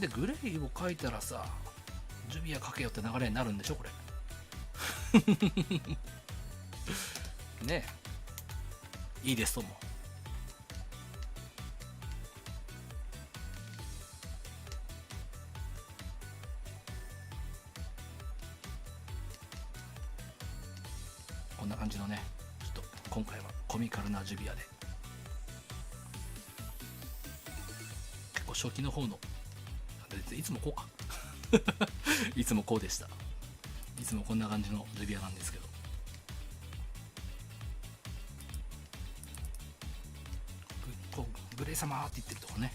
でグレイを描いたらさ、ジュビア描けよって流れになるんでしょこれ。ねえ、いいですとも。こんな感じのね、ちょっと今回はコミカルなジュビアで、結構初期の方の、いつもこうか。いつもこうでした。いつもこんな感じのジュビアなんですけど、こうグレイ様って言ってるとこね。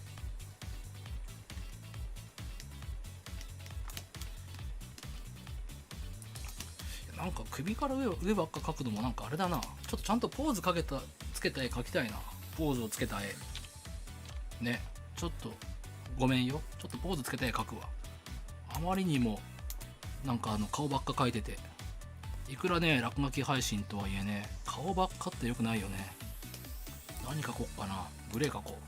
なんか首から上ばっか描くのもなんかあれだな。ちょっとちゃんとポーズつけた絵描きたいな。ポーズをつけた絵ね。ちょっとごめんよ、ちょっとポーズつけた絵描くわ。あまりにもなんか顔ばっか描いてて、いくらね落書き配信とはいえね、顔ばっかってよくないよね。何描こっかな。グレー描こ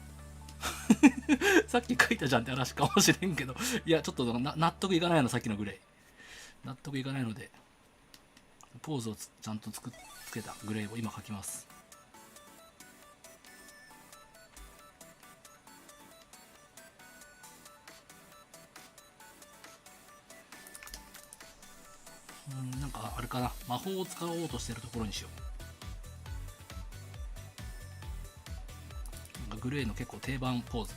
う。さっき描いたじゃんって話かもしれんけど、いやちょっと納得いかないの。さっきのグレー納得いかないので、ポーズをちゃんとつけたグレーを今描きます。なんかあれかな、魔法を使おうとしてるところにしよう。なんかグレーの結構定番ポーズ。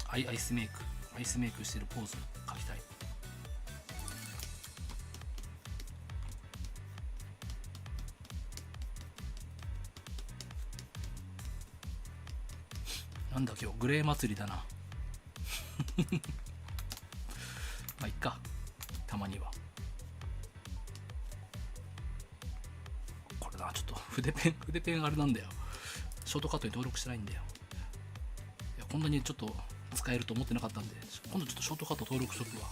アイスメイクしてるポーズ描きたい。なんだ今日グレー祭りだな。まあいっか、たまには。これな、ちょっと筆ペンあれなんだよ。ショートカットに登録してないんだよ。いやこんなにちょっと使えると思ってなかったんで、今度ちょっとショートカット登録しとくわ。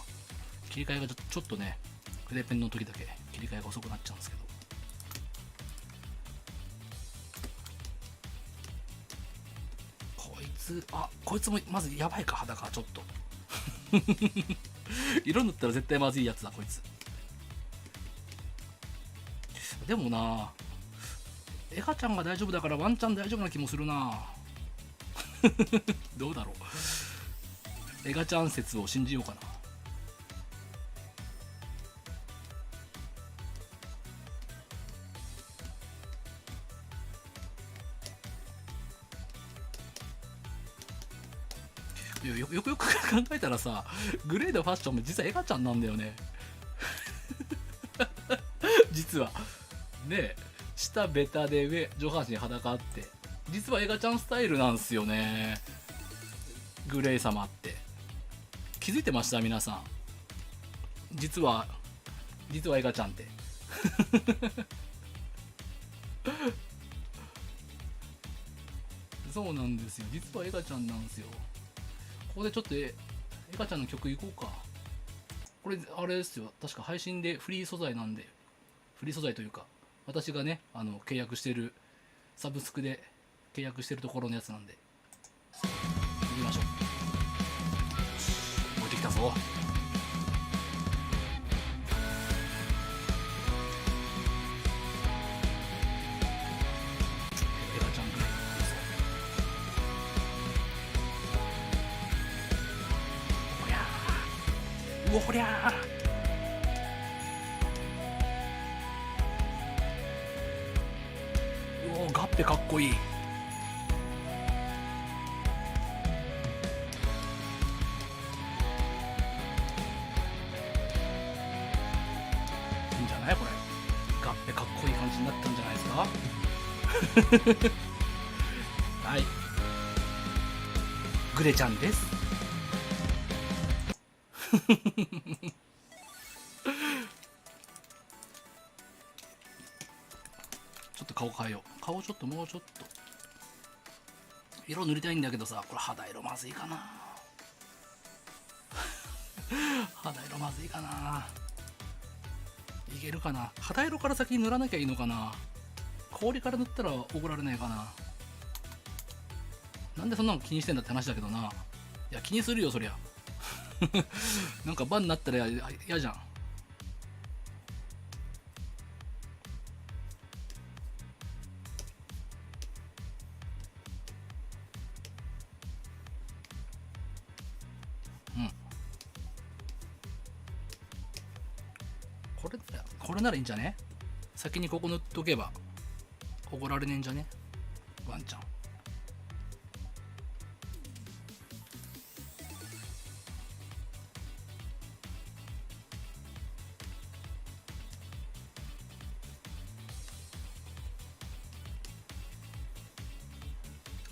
切り替えがちょっとね、筆ペンの時だけ切り替えが遅くなっちゃうんですけど。こいつもまずやばいか。裸ちょっと。色塗ったら絶対まずいやつだこいつ。でもな、エガちゃんが大丈夫だからワンチャン大丈夫な気もするな。どうだろう。エガちゃん説を信じようかな。よくよく考えたらさ、グレーのファッションも実はエガちゃんなんだよね。実はで下ベタで上半身裸って、実はエガちゃんスタイルなんすよね、グレイ様って。気づいてました皆さん？実はエガちゃんってそうなんですよ、実はエガちゃんなんですよ。ここでちょっとエガちゃんの曲いこうか。これあれですよ、確か配信でフリー素材なんで、フリー素材というか私がね契約してるサブスクで契約してるところのやつなんで、行きましょう。降りてきたぞ。エガちゃんぐらいですよ。おりゃー、うおほりゃー、うおガッペかっこいい。いいんじゃないこれ、ガッペかっこいい感じになったんじゃないですかはい、グレちゃんですちょっと顔変えよう。顔ちょっともうちょっと色塗りたいんだけどさ、これ肌色まずいかな肌色まずいかな。いけるかな。肌色から先に塗らなきゃいいのかな。氷から塗ったら怒られないかな。なんでそんなの気にしてんだって話だけどな。いや気にするよそりゃなんかバンになったら嫌じゃん。これならいいんじゃね。先にここ塗っとけば怒られねえんじゃねワンちゃん。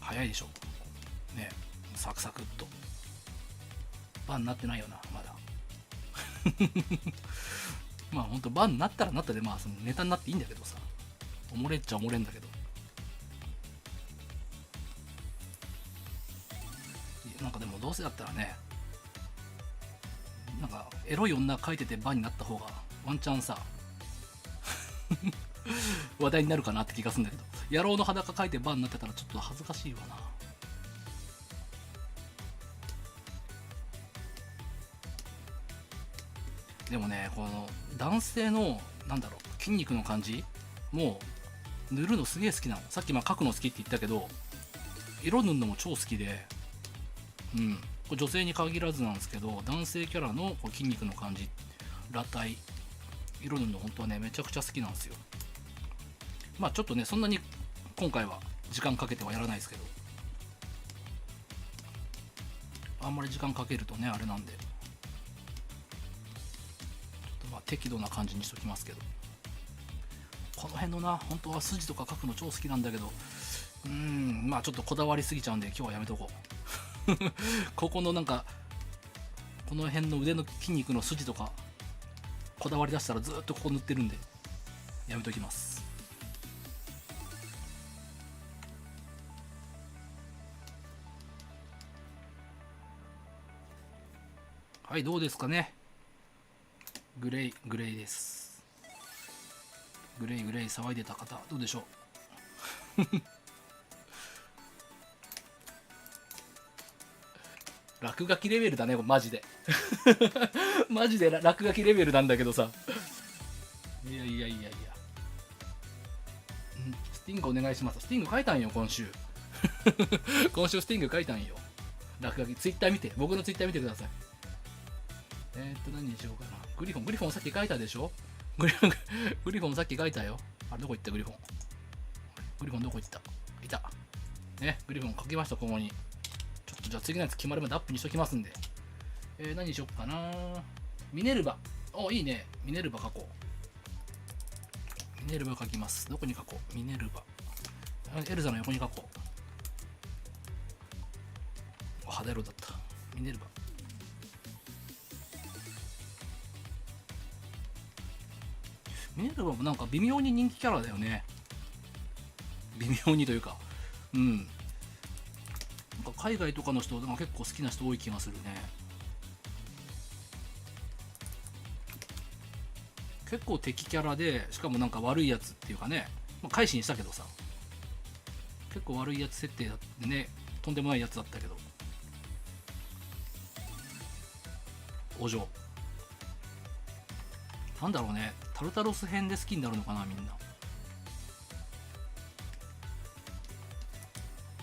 早いでしょね、サクサクっと。バンになってないよなまだまあほんとバンになったらなったで、まあそのネタになっていいんだけどさ、おもれっちゃおもれんだけど、なんかでもどうせだったらね、なんかエロい女描いててバンになった方がワンチャンさ話題になるかなって気がするんだけど、野郎の裸描いてバンになってたらちょっと恥ずかしいわな。でもね、この男性のなんだろう筋肉の感じもう塗るのすげえ好きなの。さっき描くの好きって言ったけど、色塗るのも超好きで、これ女性に限らずなんですけど、男性キャラのこう筋肉の感じ、裸体色塗るの本当はねめちゃくちゃ好きなんですよ。まあちょっとねそんなに今回は時間かけてはやらないですけど、あんまり時間かけるとねあれなんで、適度な感じにしときますけど、この辺のな本当は筋とか描くの超好きなんだけど、まあちょっとこだわりすぎちゃうんで今日はやめとこうここのなんかこの辺の腕の筋肉の筋とかこだわり出したらずっとここ塗ってるんでやめときます。はい、どうですかね。グレイです。グレイ騒いでた方どうでしょう落書きレベルだねマジでマジで落書きレベルなんだけどさ、いやスティングお願いします。スティング書いたんよ今週今週スティング書いたんよ。落書きツイッター見て、僕のツイッター見てください。何にしようかな。グリフォンさっき書いたでしょ。グリフォンさっき書いたよ。あれどこ行ったグリフォンどこ行った。いたね。グリフォン書きました。ここにちょっとじゃあ次のやつ決まるまでアップにしときますんで、何にしよっかな。ミネルヴァ、おいいね、ミネルヴァ書こミネルヴァ書きます。どこに書こう。ミネルヴァ。エルザの横に書こう。肌色だった。ミネルヴァ。ミネルヴァもなんか微妙に人気キャラだよね。微妙にというか、うん。なんか海外とかの人なんか結構好きな人多い気がするね。結構敵キャラで、しかもなんか悪いやつっていうかね、まあ、改心したけどさ、結構悪いやつ設定だってね、とんでもないやつだったけど。お嬢。なんだろうね、タルタロス編で好きになるのかな、みんな。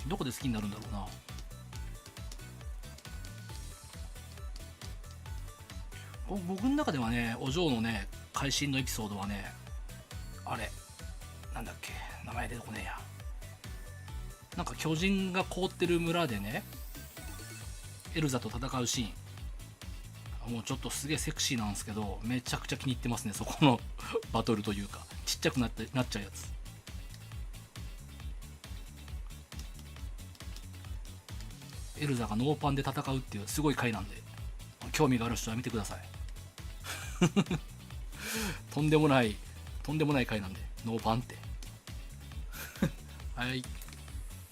どこで好きになるんだろうな。僕の中ではね、お嬢のね、会心のエピソードはね、あれ、なんだっけ、名前出てこねえや。なんか巨人が凍ってる村でね、エルザと戦うシーン。もうちょっとすげえセクシーなんですけど、めちゃくちゃ気に入ってますね、そこのバトルというか、ちっちゃくなっちゃうやつ。エルザがノーパンで戦うっていうすごい回なんで、興味がある人は見てください。とんでもない回なんで、ノーパンって。はい、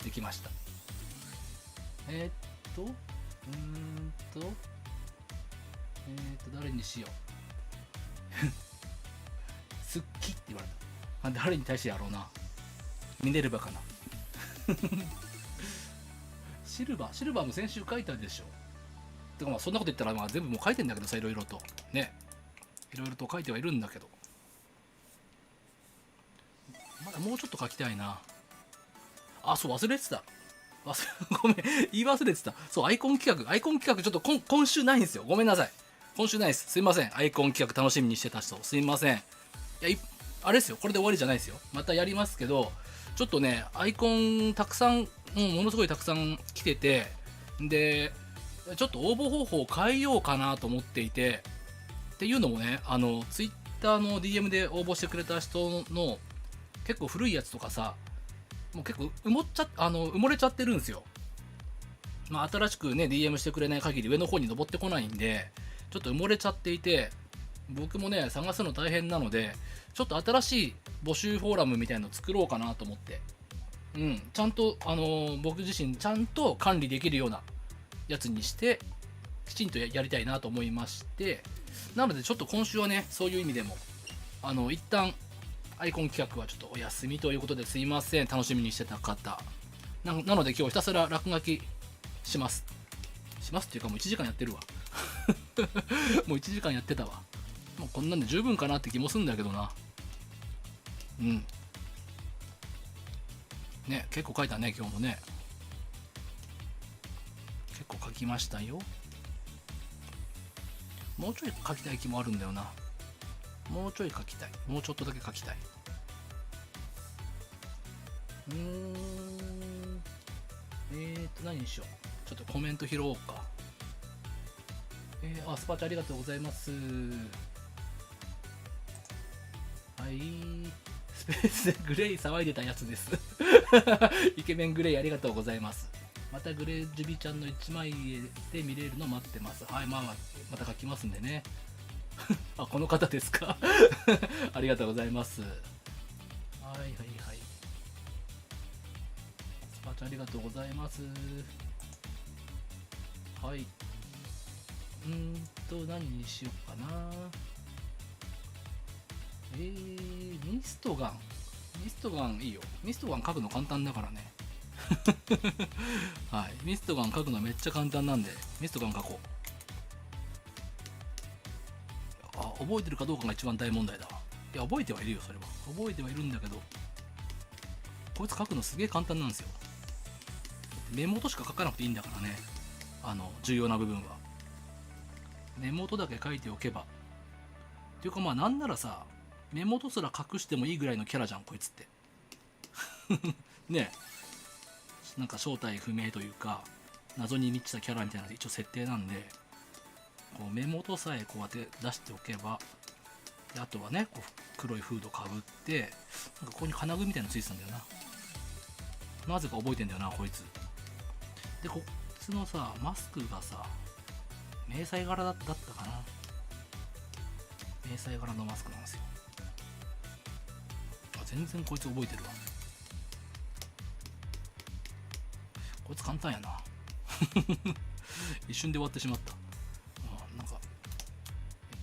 できました。誰にしよう。好きって言われた。誰に対してやろうな。ミネルヴァかな。シルバーも先週書いたでしょ。てかまあそんなこと言ったらまあ全部もう書いてんだけどさ、いろいろとね、いろいろと書いてはいるんだけど、まだもうちょっと書きたいな。あ、そう忘れてた。ごめん、言い忘れてた。そう、アイコン企画ちょっと今週ないんですよ。ごめんなさい。今週ないです。すいません。アイコン企画楽しみにしてた人、すいません。あれですよ。これで終わりじゃないですよ。またやりますけど、ちょっとね、アイコンたくさん、ものすごいたくさん来てて、で、ちょっと応募方法を変えようかなと思っていて、っていうのもね、ツイッターの DM で応募してくれた人の結構古いやつとかさ、もう結構埋もれちゃってるんですよ。まあ、新しくね DM してくれない限り上の方に登ってこないんで、ちょっと埋もれちゃっていて、僕もね探すの大変なので、ちょっと新しい募集フォーラムみたいの作ろうかなと思って、ちゃんと僕自身ちゃんと管理できるようなやつにしてきちんとやりたいなと思いまして、なのでちょっと今週はねそういう意味でも一旦アイコン企画はちょっとお休みということで、すいません、楽しみにしてた方。なので今日ひたすら落書きします。っていうかもう1時間やってるわ。もう1時間やってたわ。もうこんなんで十分かなって気もするんだけどな。ね、結構書いたね、今日もね。結構書きましたよ。もうちょい書きたい気もあるんだよな。もうちょい書きたい。もうちょっとだけ書きたい。何にしよう。ちょっとコメント拾おうか。スパチャありがとうございます。はい。スペースでグレイ騒いでたやつです。イケメングレイありがとうございます。またグレージュビちゃんの1枚で見れるの待ってます。はい、また書きますんでね。あ、この方ですか。ありがとうございます。はいはいはい。スパチャありがとうございます。はい。何にしようかな。ミストガンいいよ。ミストガン書くの簡単だからね。はい、ミストガン書くのめっちゃ簡単なんで、ミストガン書こう。覚えてるかどうかが一番大問題だわ。いや、覚えてはいるよ、それは。覚えてはいるんだけど、こいつ書くのすげえ簡単なんですよ。目元しか書かなくていいんだからね。重要な部分は。目元だけ書いておけば。っていうかまあなんならさ、目元すら隠してもいいぐらいのキャラじゃん、こいつって。ねえ。なんか正体不明というか、謎に満ちたキャラみたいなので一応設定なんで、こう目元さえこうやって出しておけば、であとはねこう黒いフードかぶって、なんかここに金具みたいなのついてたんだよな。なぜか覚えてんだよなこいつで。こっちのさマスクがさ迷彩柄だったかな。迷彩柄のマスクなんですよ。あ、全然こいつ覚えてるわ。こいつ簡単やな一瞬で終わってしまった。なんか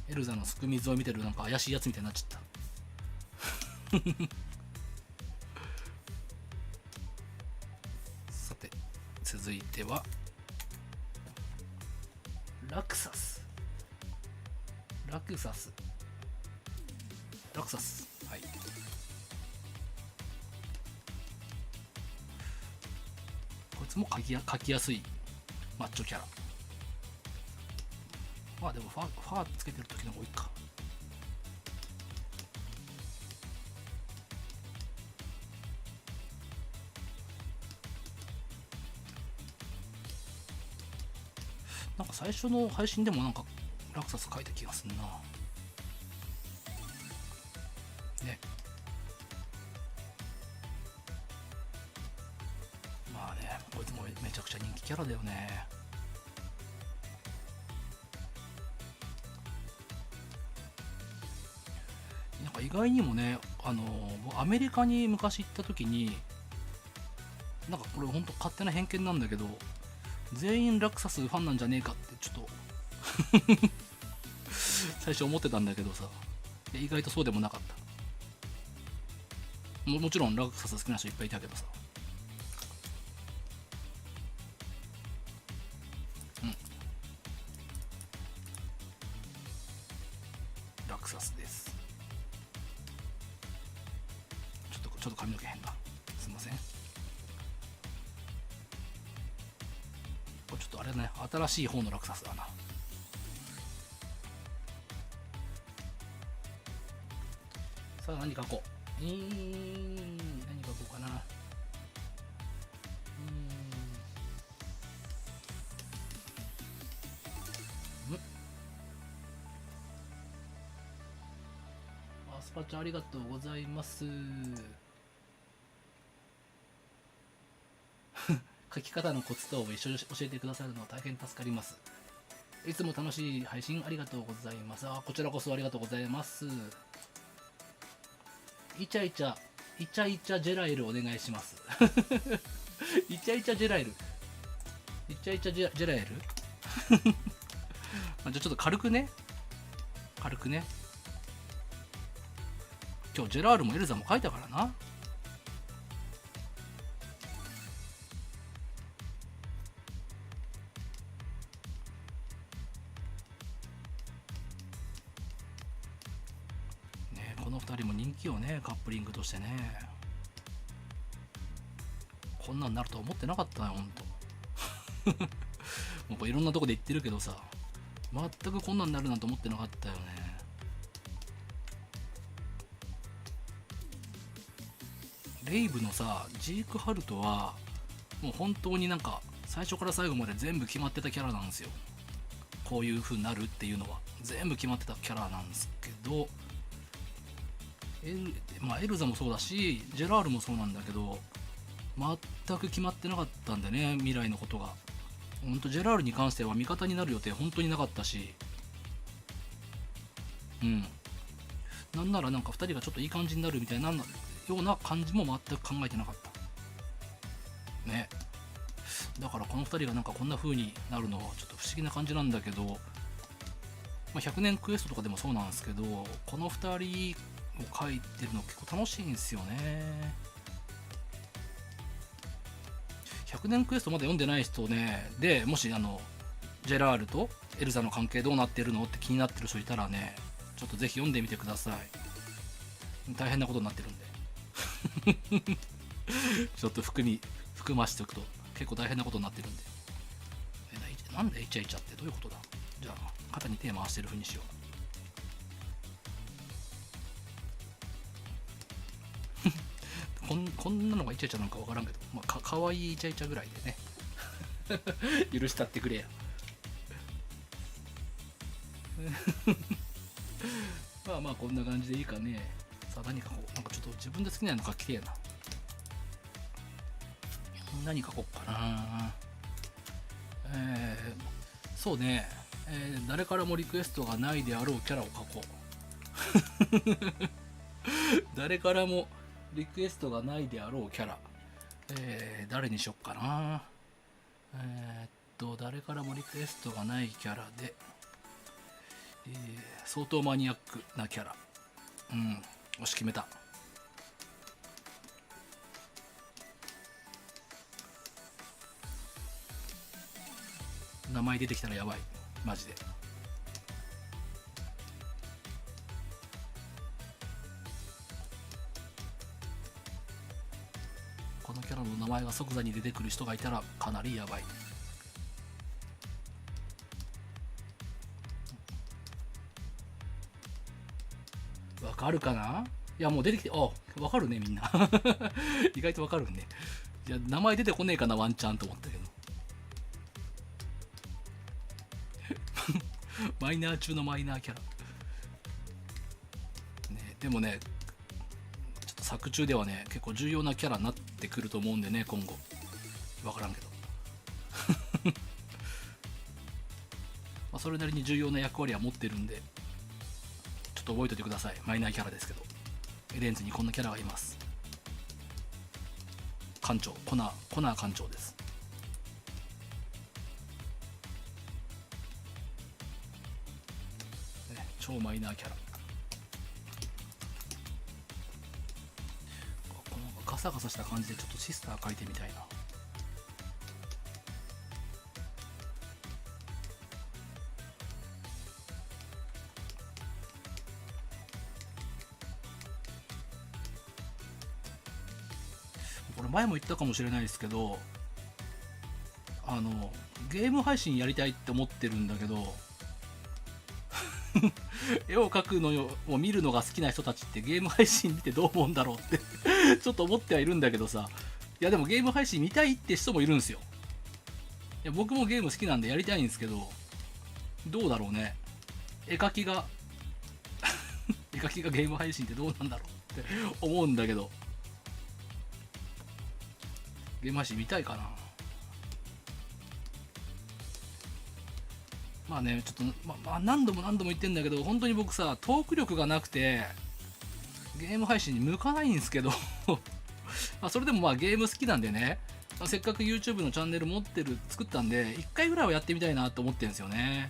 エルザのすく水を見てるなんか怪しいやつみたいになっちゃったさて続いてはラクサス。はい。こいつも描きやすいマッチョキャラ。まあでもファーつけてる時の方が多いか。なんか最初の配信でもなんかラクサス書いた気がするな。ね。まあね、こいつもめちゃくちゃ人気キャラだよね。なんか意外にもね、アメリカに昔行った時に、なんかこれほんと勝手な偏見なんだけど、全員ラクサスファンなんじゃねえかってちょっと最初思ってたんだけどさ、意外とそうでもなかった。もちろんラクサス好きな人いっぱいいたけどさ。ラクサスです。ちょっと髪の毛変だ。すいません。これちょっとあれね、新しい方のラクサスだな。さあ何書こう。何書こうかな。アスパチャありがとうございます。書き方のコツ等を一緒に教えてくださるのは大変助かります。いつも楽しい配信ありがとうございます。こちらこそありがとうございます。イチャイチャジェラエルお願いしますイチャイチャジェラエルじゃあちょっと軽くね今日ジェラールもエルザも書いたからな。この2人も人気よね、カップリングとしてね。こんなんなると思ってなかったよ、ほんともういろんなとこで言ってるけどさ、全くこんなんなるなんて思ってなかったよね。レイブのさ、ジークハルトはもう本当になんか最初から最後まで全部決まってたキャラなんですよ。こういう風になるっていうのは全部決まってたキャラなんですけど、エルザもそうだしジェラールもそうなんだけど、全く決まってなかったんだね、未来のことが。ほんとジェラールに関しては味方になる予定本当になかったし、なんならなんか2人がちょっといい感じになるみたいなような感じも全く考えてなかったね。だからこの2人がなんかこんな風になるのはちょっと不思議な感じなんだけど、100年クエストとかでもそうなんですけど、この2人を書いてるの結構楽しいんですよね。100年クエストまだ読んでない人ね、でもしジェラールとエルザの関係どうなってるのって気になってる人いたらね、ちょっとぜひ読んでみてください。大変なことになってるんでちょっと含ましておくと結構大変なことになってるんで。なんでイチャイチャってどういうことだ。じゃあ肩に手回してる風にしようこんなのがイチャイチャなんか分からんけど、かわいいイチャイチャぐらいでね許したってくれやまあまあこんな感じでいいかね。さあ何書こう。なんかちょっと自分で好きなの書きてえな。何書こうかな。そうね、誰からもリクエストがないであろうキャラを書こう。誰からもリクエストがないであろうキャラ。誰にしよっかな。誰からもリクエストがないキャラで、相当マニアックなキャラ。よし決めた。名前出てきたらやばいマジで。このキャラの名前が即座に出てくる人がいたらかなりやばい。わかるかな。いやもう出てきて、わかるねみんな。意外とわかるね。いや名前出てこねえかなワンチャンと思ったけど。マイナー中のマイナーキャラ、ね、でもねちょっと作中ではね結構重要なキャラになってくると思うんでね今後。分からんけど。まあそれなりに重要な役割は持ってるんでちょっと覚えておいてください。マイナーキャラですけどエレンズにこんなキャラがいます。艦長コナー艦長です。超マイナーキャラ。このガサガサした感じでちょっとシスター描いてみたいな。これ前も言ったかもしれないですけどゲーム配信やりたいって思ってるんだけど絵を描くのを見るのが好きな人たちってゲーム配信見てどう思うんだろうってちょっと思ってはいるんだけどさ。いやでもゲーム配信見たいって人もいるんですよ。いや僕もゲーム好きなんでやりたいんですけどどうだろうね。絵描きが絵描きがゲーム配信ってどうなんだろうって思うんだけどゲーム配信見たいかな。まあねちょっと、何度も言ってんだけど本当に僕さトーク力がなくてゲーム配信に向かないんですけどそれでもゲーム好きなんでね、せっかく YouTube のチャンネル作ったんで1回ぐらいはやってみたいなと思ってるんですよね。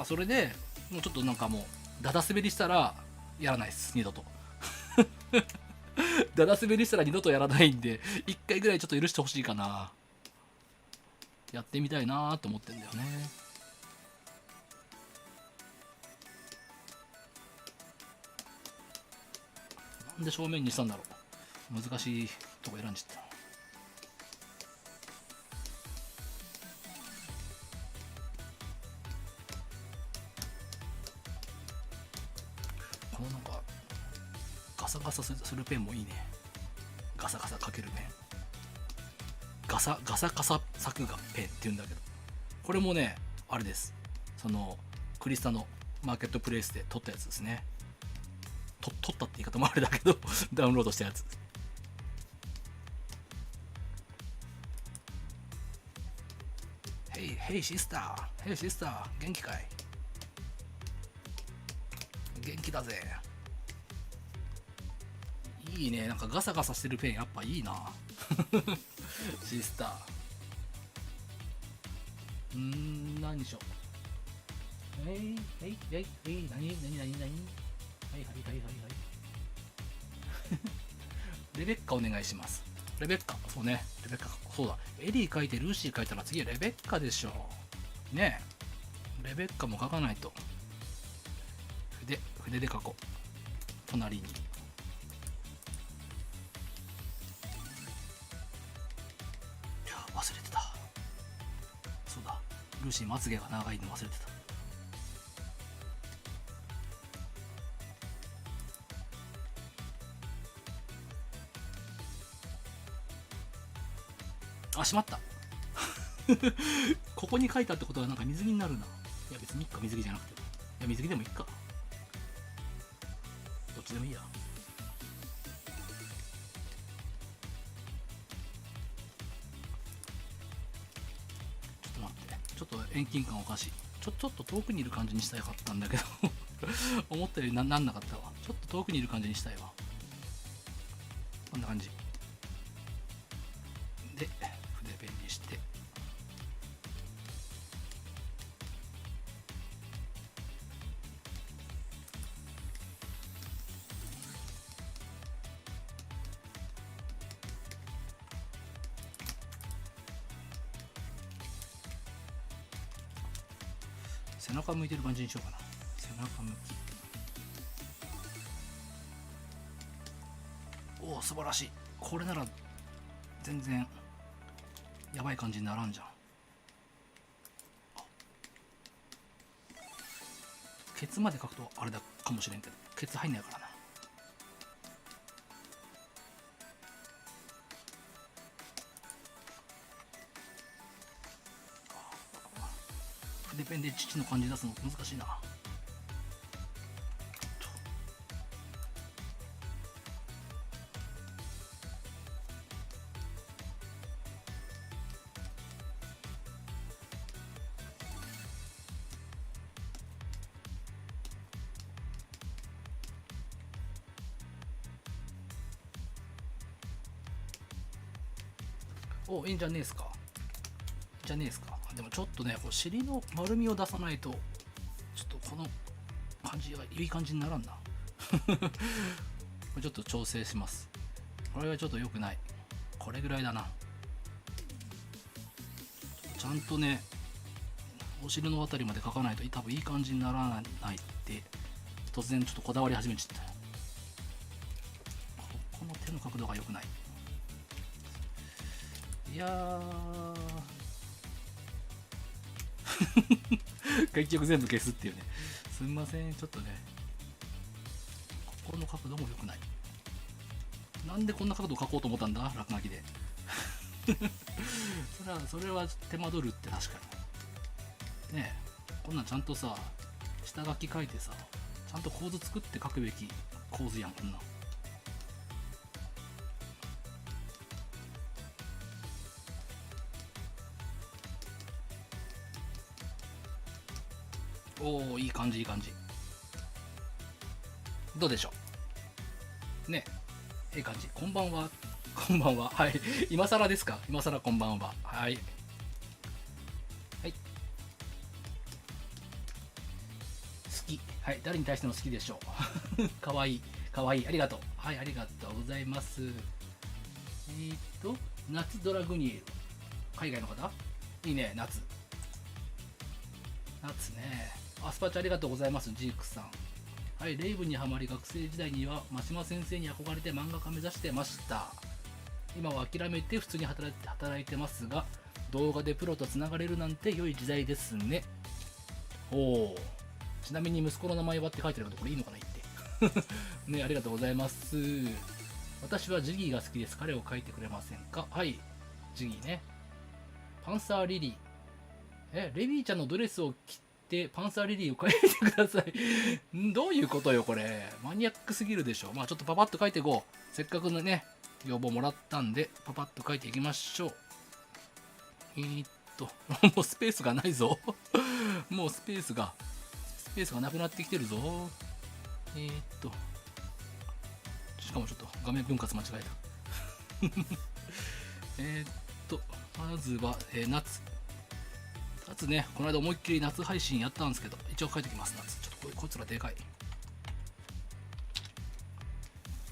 それでもうちょっとなんかもうダダ滑りしたらやらないです二度と。ダダ滑りしたら二度とやらないんで1回ぐらいちょっと許してほしいかな。やってみたいなと思ってんだよね。なんで正面にしたんだろう。難しいとこ選んじゃった。このなんかガサガサするペンもいいね。ガサガサ書けるペン。ガサガサ作画ペンって言うんだけどこれもねあれです。クリスタのマーケットプレイスで撮ったやつですね。撮ったって言い方もあれだけどダウンロードしたやつ。ヘイシスター元気かい。元気だぜ。いいね。なんかガサガサしてるペンやっぱいいな。シスター何でしょう。何レベッカお願いします。レベッカ、そうね、レベッカ、そうだ、エリー書いてルーシー書いたら次はレベッカでしょねえ。レベッカも書かないと。筆で書こう。隣に忘れてた。そうだ、ルーシーまつげが長いの忘れてた。しまったここに書いたってことはなんか水着になるな。いや別にいっか、水着じゃなくても。や水着でもいいか、どっちでもいいや。ちょっと待って、ちょっと遠近感おかしい。ちょっと遠くにいる感じにしたかったんだけど思ったよりなんなかったわ。ちょっと遠くにいる感じにしたいわ。こんな感じで筆ペンにして、背中向いてる感じにしようかな。背中向き。おお、素晴らしい。これなら全然やばい感じにならんじゃん。ケツまで書くとあれだかもしれんけど、ケツ入んないからな。筆ペンで父の感じ出すの難しいな。お、いいんじゃねえすか。じゃねえすか。でもちょっとね、こう尻の丸みを出さないと、ちょっとこの感じがいい感じにならんな。ちょっと調整します。これはちょっと良くない。これぐらいだな。ちゃんとね、お尻のあたりまで描かないと多分いい感じにならないって、突然ちょっとこだわり始めちゃった。この手の角度が良くない。いやー結局全部消すっていうね。すみません、ちょっとね、ここの角度も良くない。なんでこんな角度描こうと思ったんだ、落書きで。それは手間取るって確かに。ねえ、こんなんちゃんとさ、下書き書いてさ、ちゃんと構図作って書くべき構図やん、こんなん。おお、いい感じいい感じ。どうでしょうね。いい感じ。こんばんは。こんばんは。はい。今更ですか？今更こんばんは。はい。はい。好き。はい。誰に対しても好きでしょう。かわいい。かわいい。ありがとう。はい。ありがとうございます。夏ドラグニエル。海外の方？いいね、夏。夏ね。アスパチャありがとうございます。ジークさん。はい、レイブにはまり学生時代には真島先生に憧れて漫画家目指してました。今は諦めて普通に働いてますが、動画でプロとつながれるなんて良い時代ですね。おお。ちなみに息子の名前はって書いてるけど、これいいのかな言って。ね、ありがとうございます。私はジギーが好きです。彼を描いてくれませんか？はい、ジギーね。パンサーリリー。レビーちゃんのドレスを着てパンサーリリーを描いてください。どういうことよ、これ。マニアックすぎるでしょ。まあちょっとパパッと描いていこう。せっかくのね、要望もらったんで、パパッと描いていきましょう。もうスペースがないぞ。もうスペースがなくなってきてるぞ。しかもちょっと画面分割間違えた。まずは、夏ね、この間思いっきり夏配信やったんですけど、一応書いてきます。夏ちょっとこいつらでかい。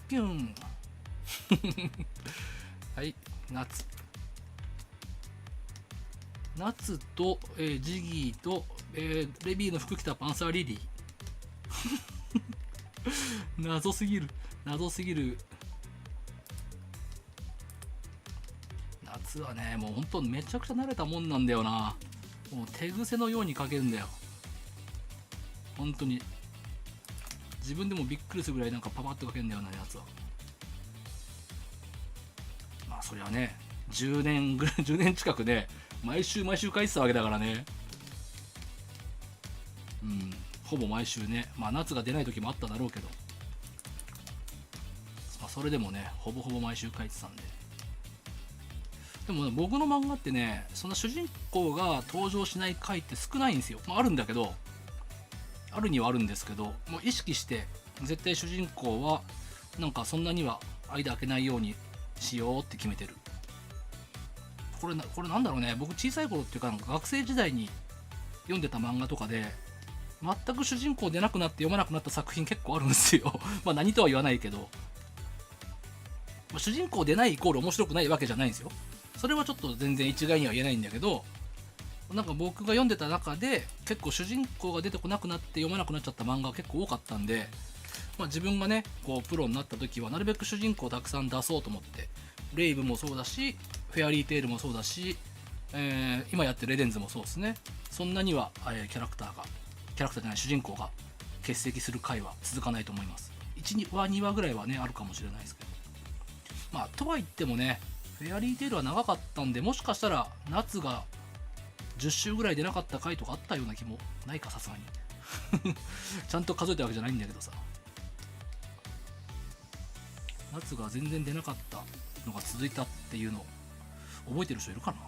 ピューン。はい、夏と、ジギーと、レビーの服着たパンサーリリー。謎すぎる。夏はね、もうほんとめちゃくちゃ慣れたもんなんだよな。もう手癖のように描けるんだよ。本当に自分でもびっくりするぐらいなんかパパッと描けるんだよな、やつは。まあそりゃね、10年近くね、毎週書いてたわけだからね。ほぼ毎週ね、まあ夏が出ない時もあっただろうけど、まあ、それでもねほぼほぼ毎週書いてたんで。でもね、僕の漫画ってね、そんな主人公が登場しない回って少ないんですよ。まあ、あるんだけど、あるにはあるんですけど、もう意識して絶対主人公はなんかそんなには間開けないようにしようって決めてる。これなんだろうね、僕小さい頃っていうか、なんか学生時代に読んでた漫画とかで全く主人公出なくなって読まなくなった作品結構あるんですよ。まあ何とは言わないけど、主人公出ないイコール面白くないわけじゃないんですよ。それはちょっと全然一概には言えないんだけど、なんか僕が読んでた中で結構主人公が出てこなくなって読まなくなっちゃった漫画が結構多かったんで、まあ、自分がねこうプロになった時はなるべく主人公をたくさん出そうと思って、レイブもそうだしフェアリーテイルもそうだし、今やってるエデンズもそうですね。そんなには、キャラクターじゃない主人公が欠席する回は続かないと思います。1話2話ぐらいはねあるかもしれないですけど、まあとは言ってもねフェアリーテイルは長かったんで、もしかしたら夏が10週ぐらい出なかった回とかあったような気もないか、さすがにちゃんと数えたわけじゃないんだけどさ、夏が全然出なかったのが続いたっていうの覚えてる人いるかな。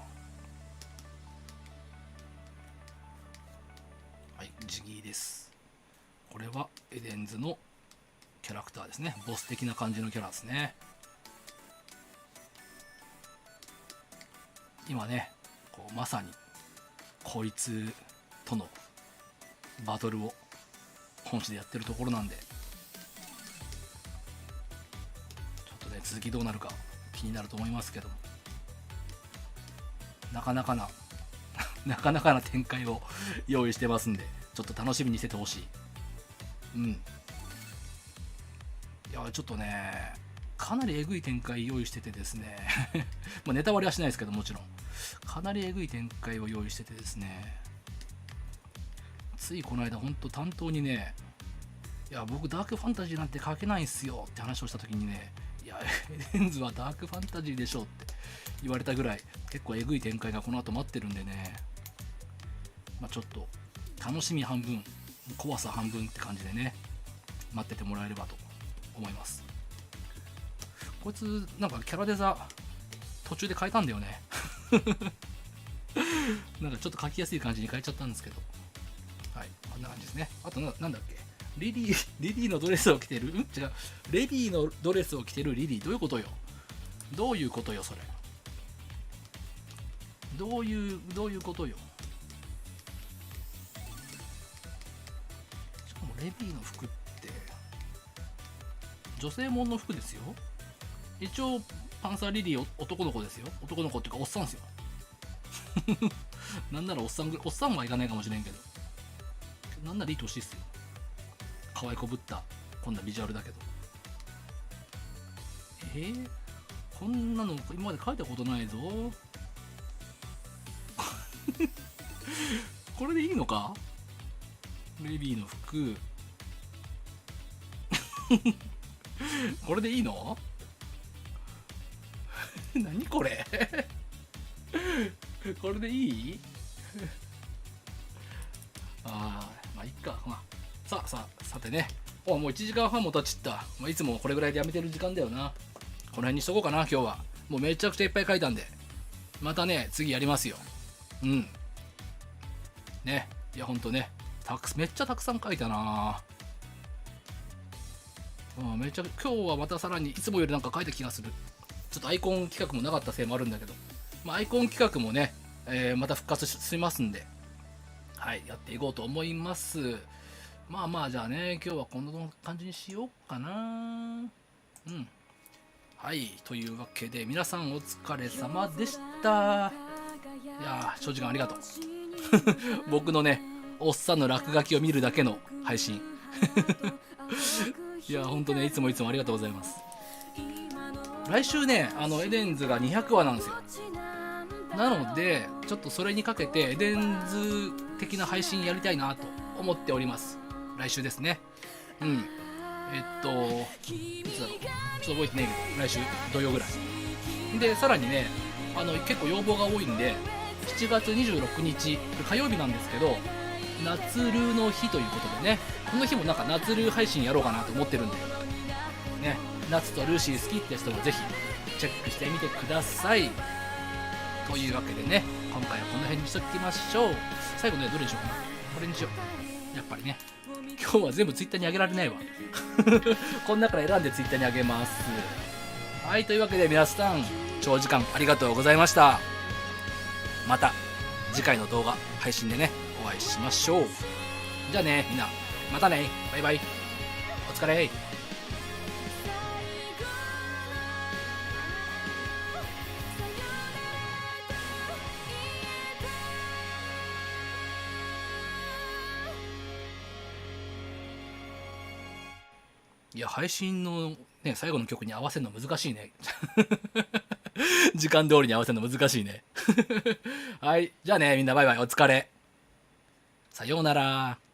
はい、ジギーです。これはエデンズのキャラクターですね。ボス的な感じのキャラですね。今ねこうまさにこいつとのバトルを本誌でやってるところなんで、ちょっとね続きどうなるか気になると思いますけども、なかなかな展開を用意してますんで、ちょっと楽しみにしててほしい。いやちょっとねかなりえぐい展開用意しててですねまあネタバレはしないですけど、もちろんかなりえぐい展開を用意しててですね、ついこの間ほんと担当にね、いや僕ダークファンタジーなんて書けないんすよって話をした時にね、いやエデンズはダークファンタジーでしょって言われたぐらい結構えぐい展開がこの後待ってるんでね、まあ、ちょっと楽しみ半分怖さ半分って感じでね待っててもらえればと思います。こいつなんかキャラデザ途中で変えたんだよねなんかちょっと書きやすい感じに変えちゃったんですけど、はい、こんな感じですね。あとなんだっけ、リリーのドレスを着てる、違う、レビーのドレスを着てるリリー、どういうことよそれ、どういうことよ。しかもレビーの服って女性もんの服ですよ。一応パンサーリリー男の子ですよ。男の子っていうかおっさんですよなんならおっさんはいかないかもしれんけど、なんならいい年っすよ。可愛こぶったこんなビジュアルだけど、こんなの今まで書いたことないぞこれでいいのか、レビーの服これでいいの何これこれでいいまあいっか、さてね、もう1時間半も経ちった、いつもこれぐらいでやめてる時間だよな。この辺にしとこうかな。今日はもうめちゃくちゃいっぱい書いたんで、またね次やりますよ。ね、いやほんとねめっちゃたくさん書いたな。今日はまたさらにいつもよりなんか書いた気がする。ちょっとアイコン企画もなかったせいもあるんだけど、アイコン企画もね、また復活しますんで、はい、やっていこうと思います。じゃあね今日はこんな感じにしようかな。はい、というわけで皆さんお疲れ様でした。いやー長時間ありがとう僕のねおっさんの落書きを見るだけの配信いやほんとねいつもありがとうございます。来週ねエデンズが200話なんですよ。なのでちょっとそれにかけてエデンズ的な配信やりたいなと思っております。来週ですね。いつだろう、ちょっと覚えてないけど来週土曜ぐらいで、さらにね結構要望が多いんで7月26日火曜日なんですけど、夏ルーの日ということでね、この日もなんか夏ルー配信やろうかなと思ってるんでね、夏とルーシー好きって人もぜひチェックしてみてください。というわけでね、今回はこの辺にしときましょう。最後ね、どれにしようかな。これにしよう。やっぱりね、今日は全部ツイッターにあげられないわこの中から選んでツイッターにあげます。はい、というわけで皆さん長時間ありがとうございました。また次回の動画配信でねお会いしましょう。じゃあね、みんなまたね、バイバイ、お疲れ。いや、配信のね、最後の曲に合わせるの難しいね時間通りに合わせるの難しいねはい、じゃあね、みんなバイバイ、お疲れ。さようなら。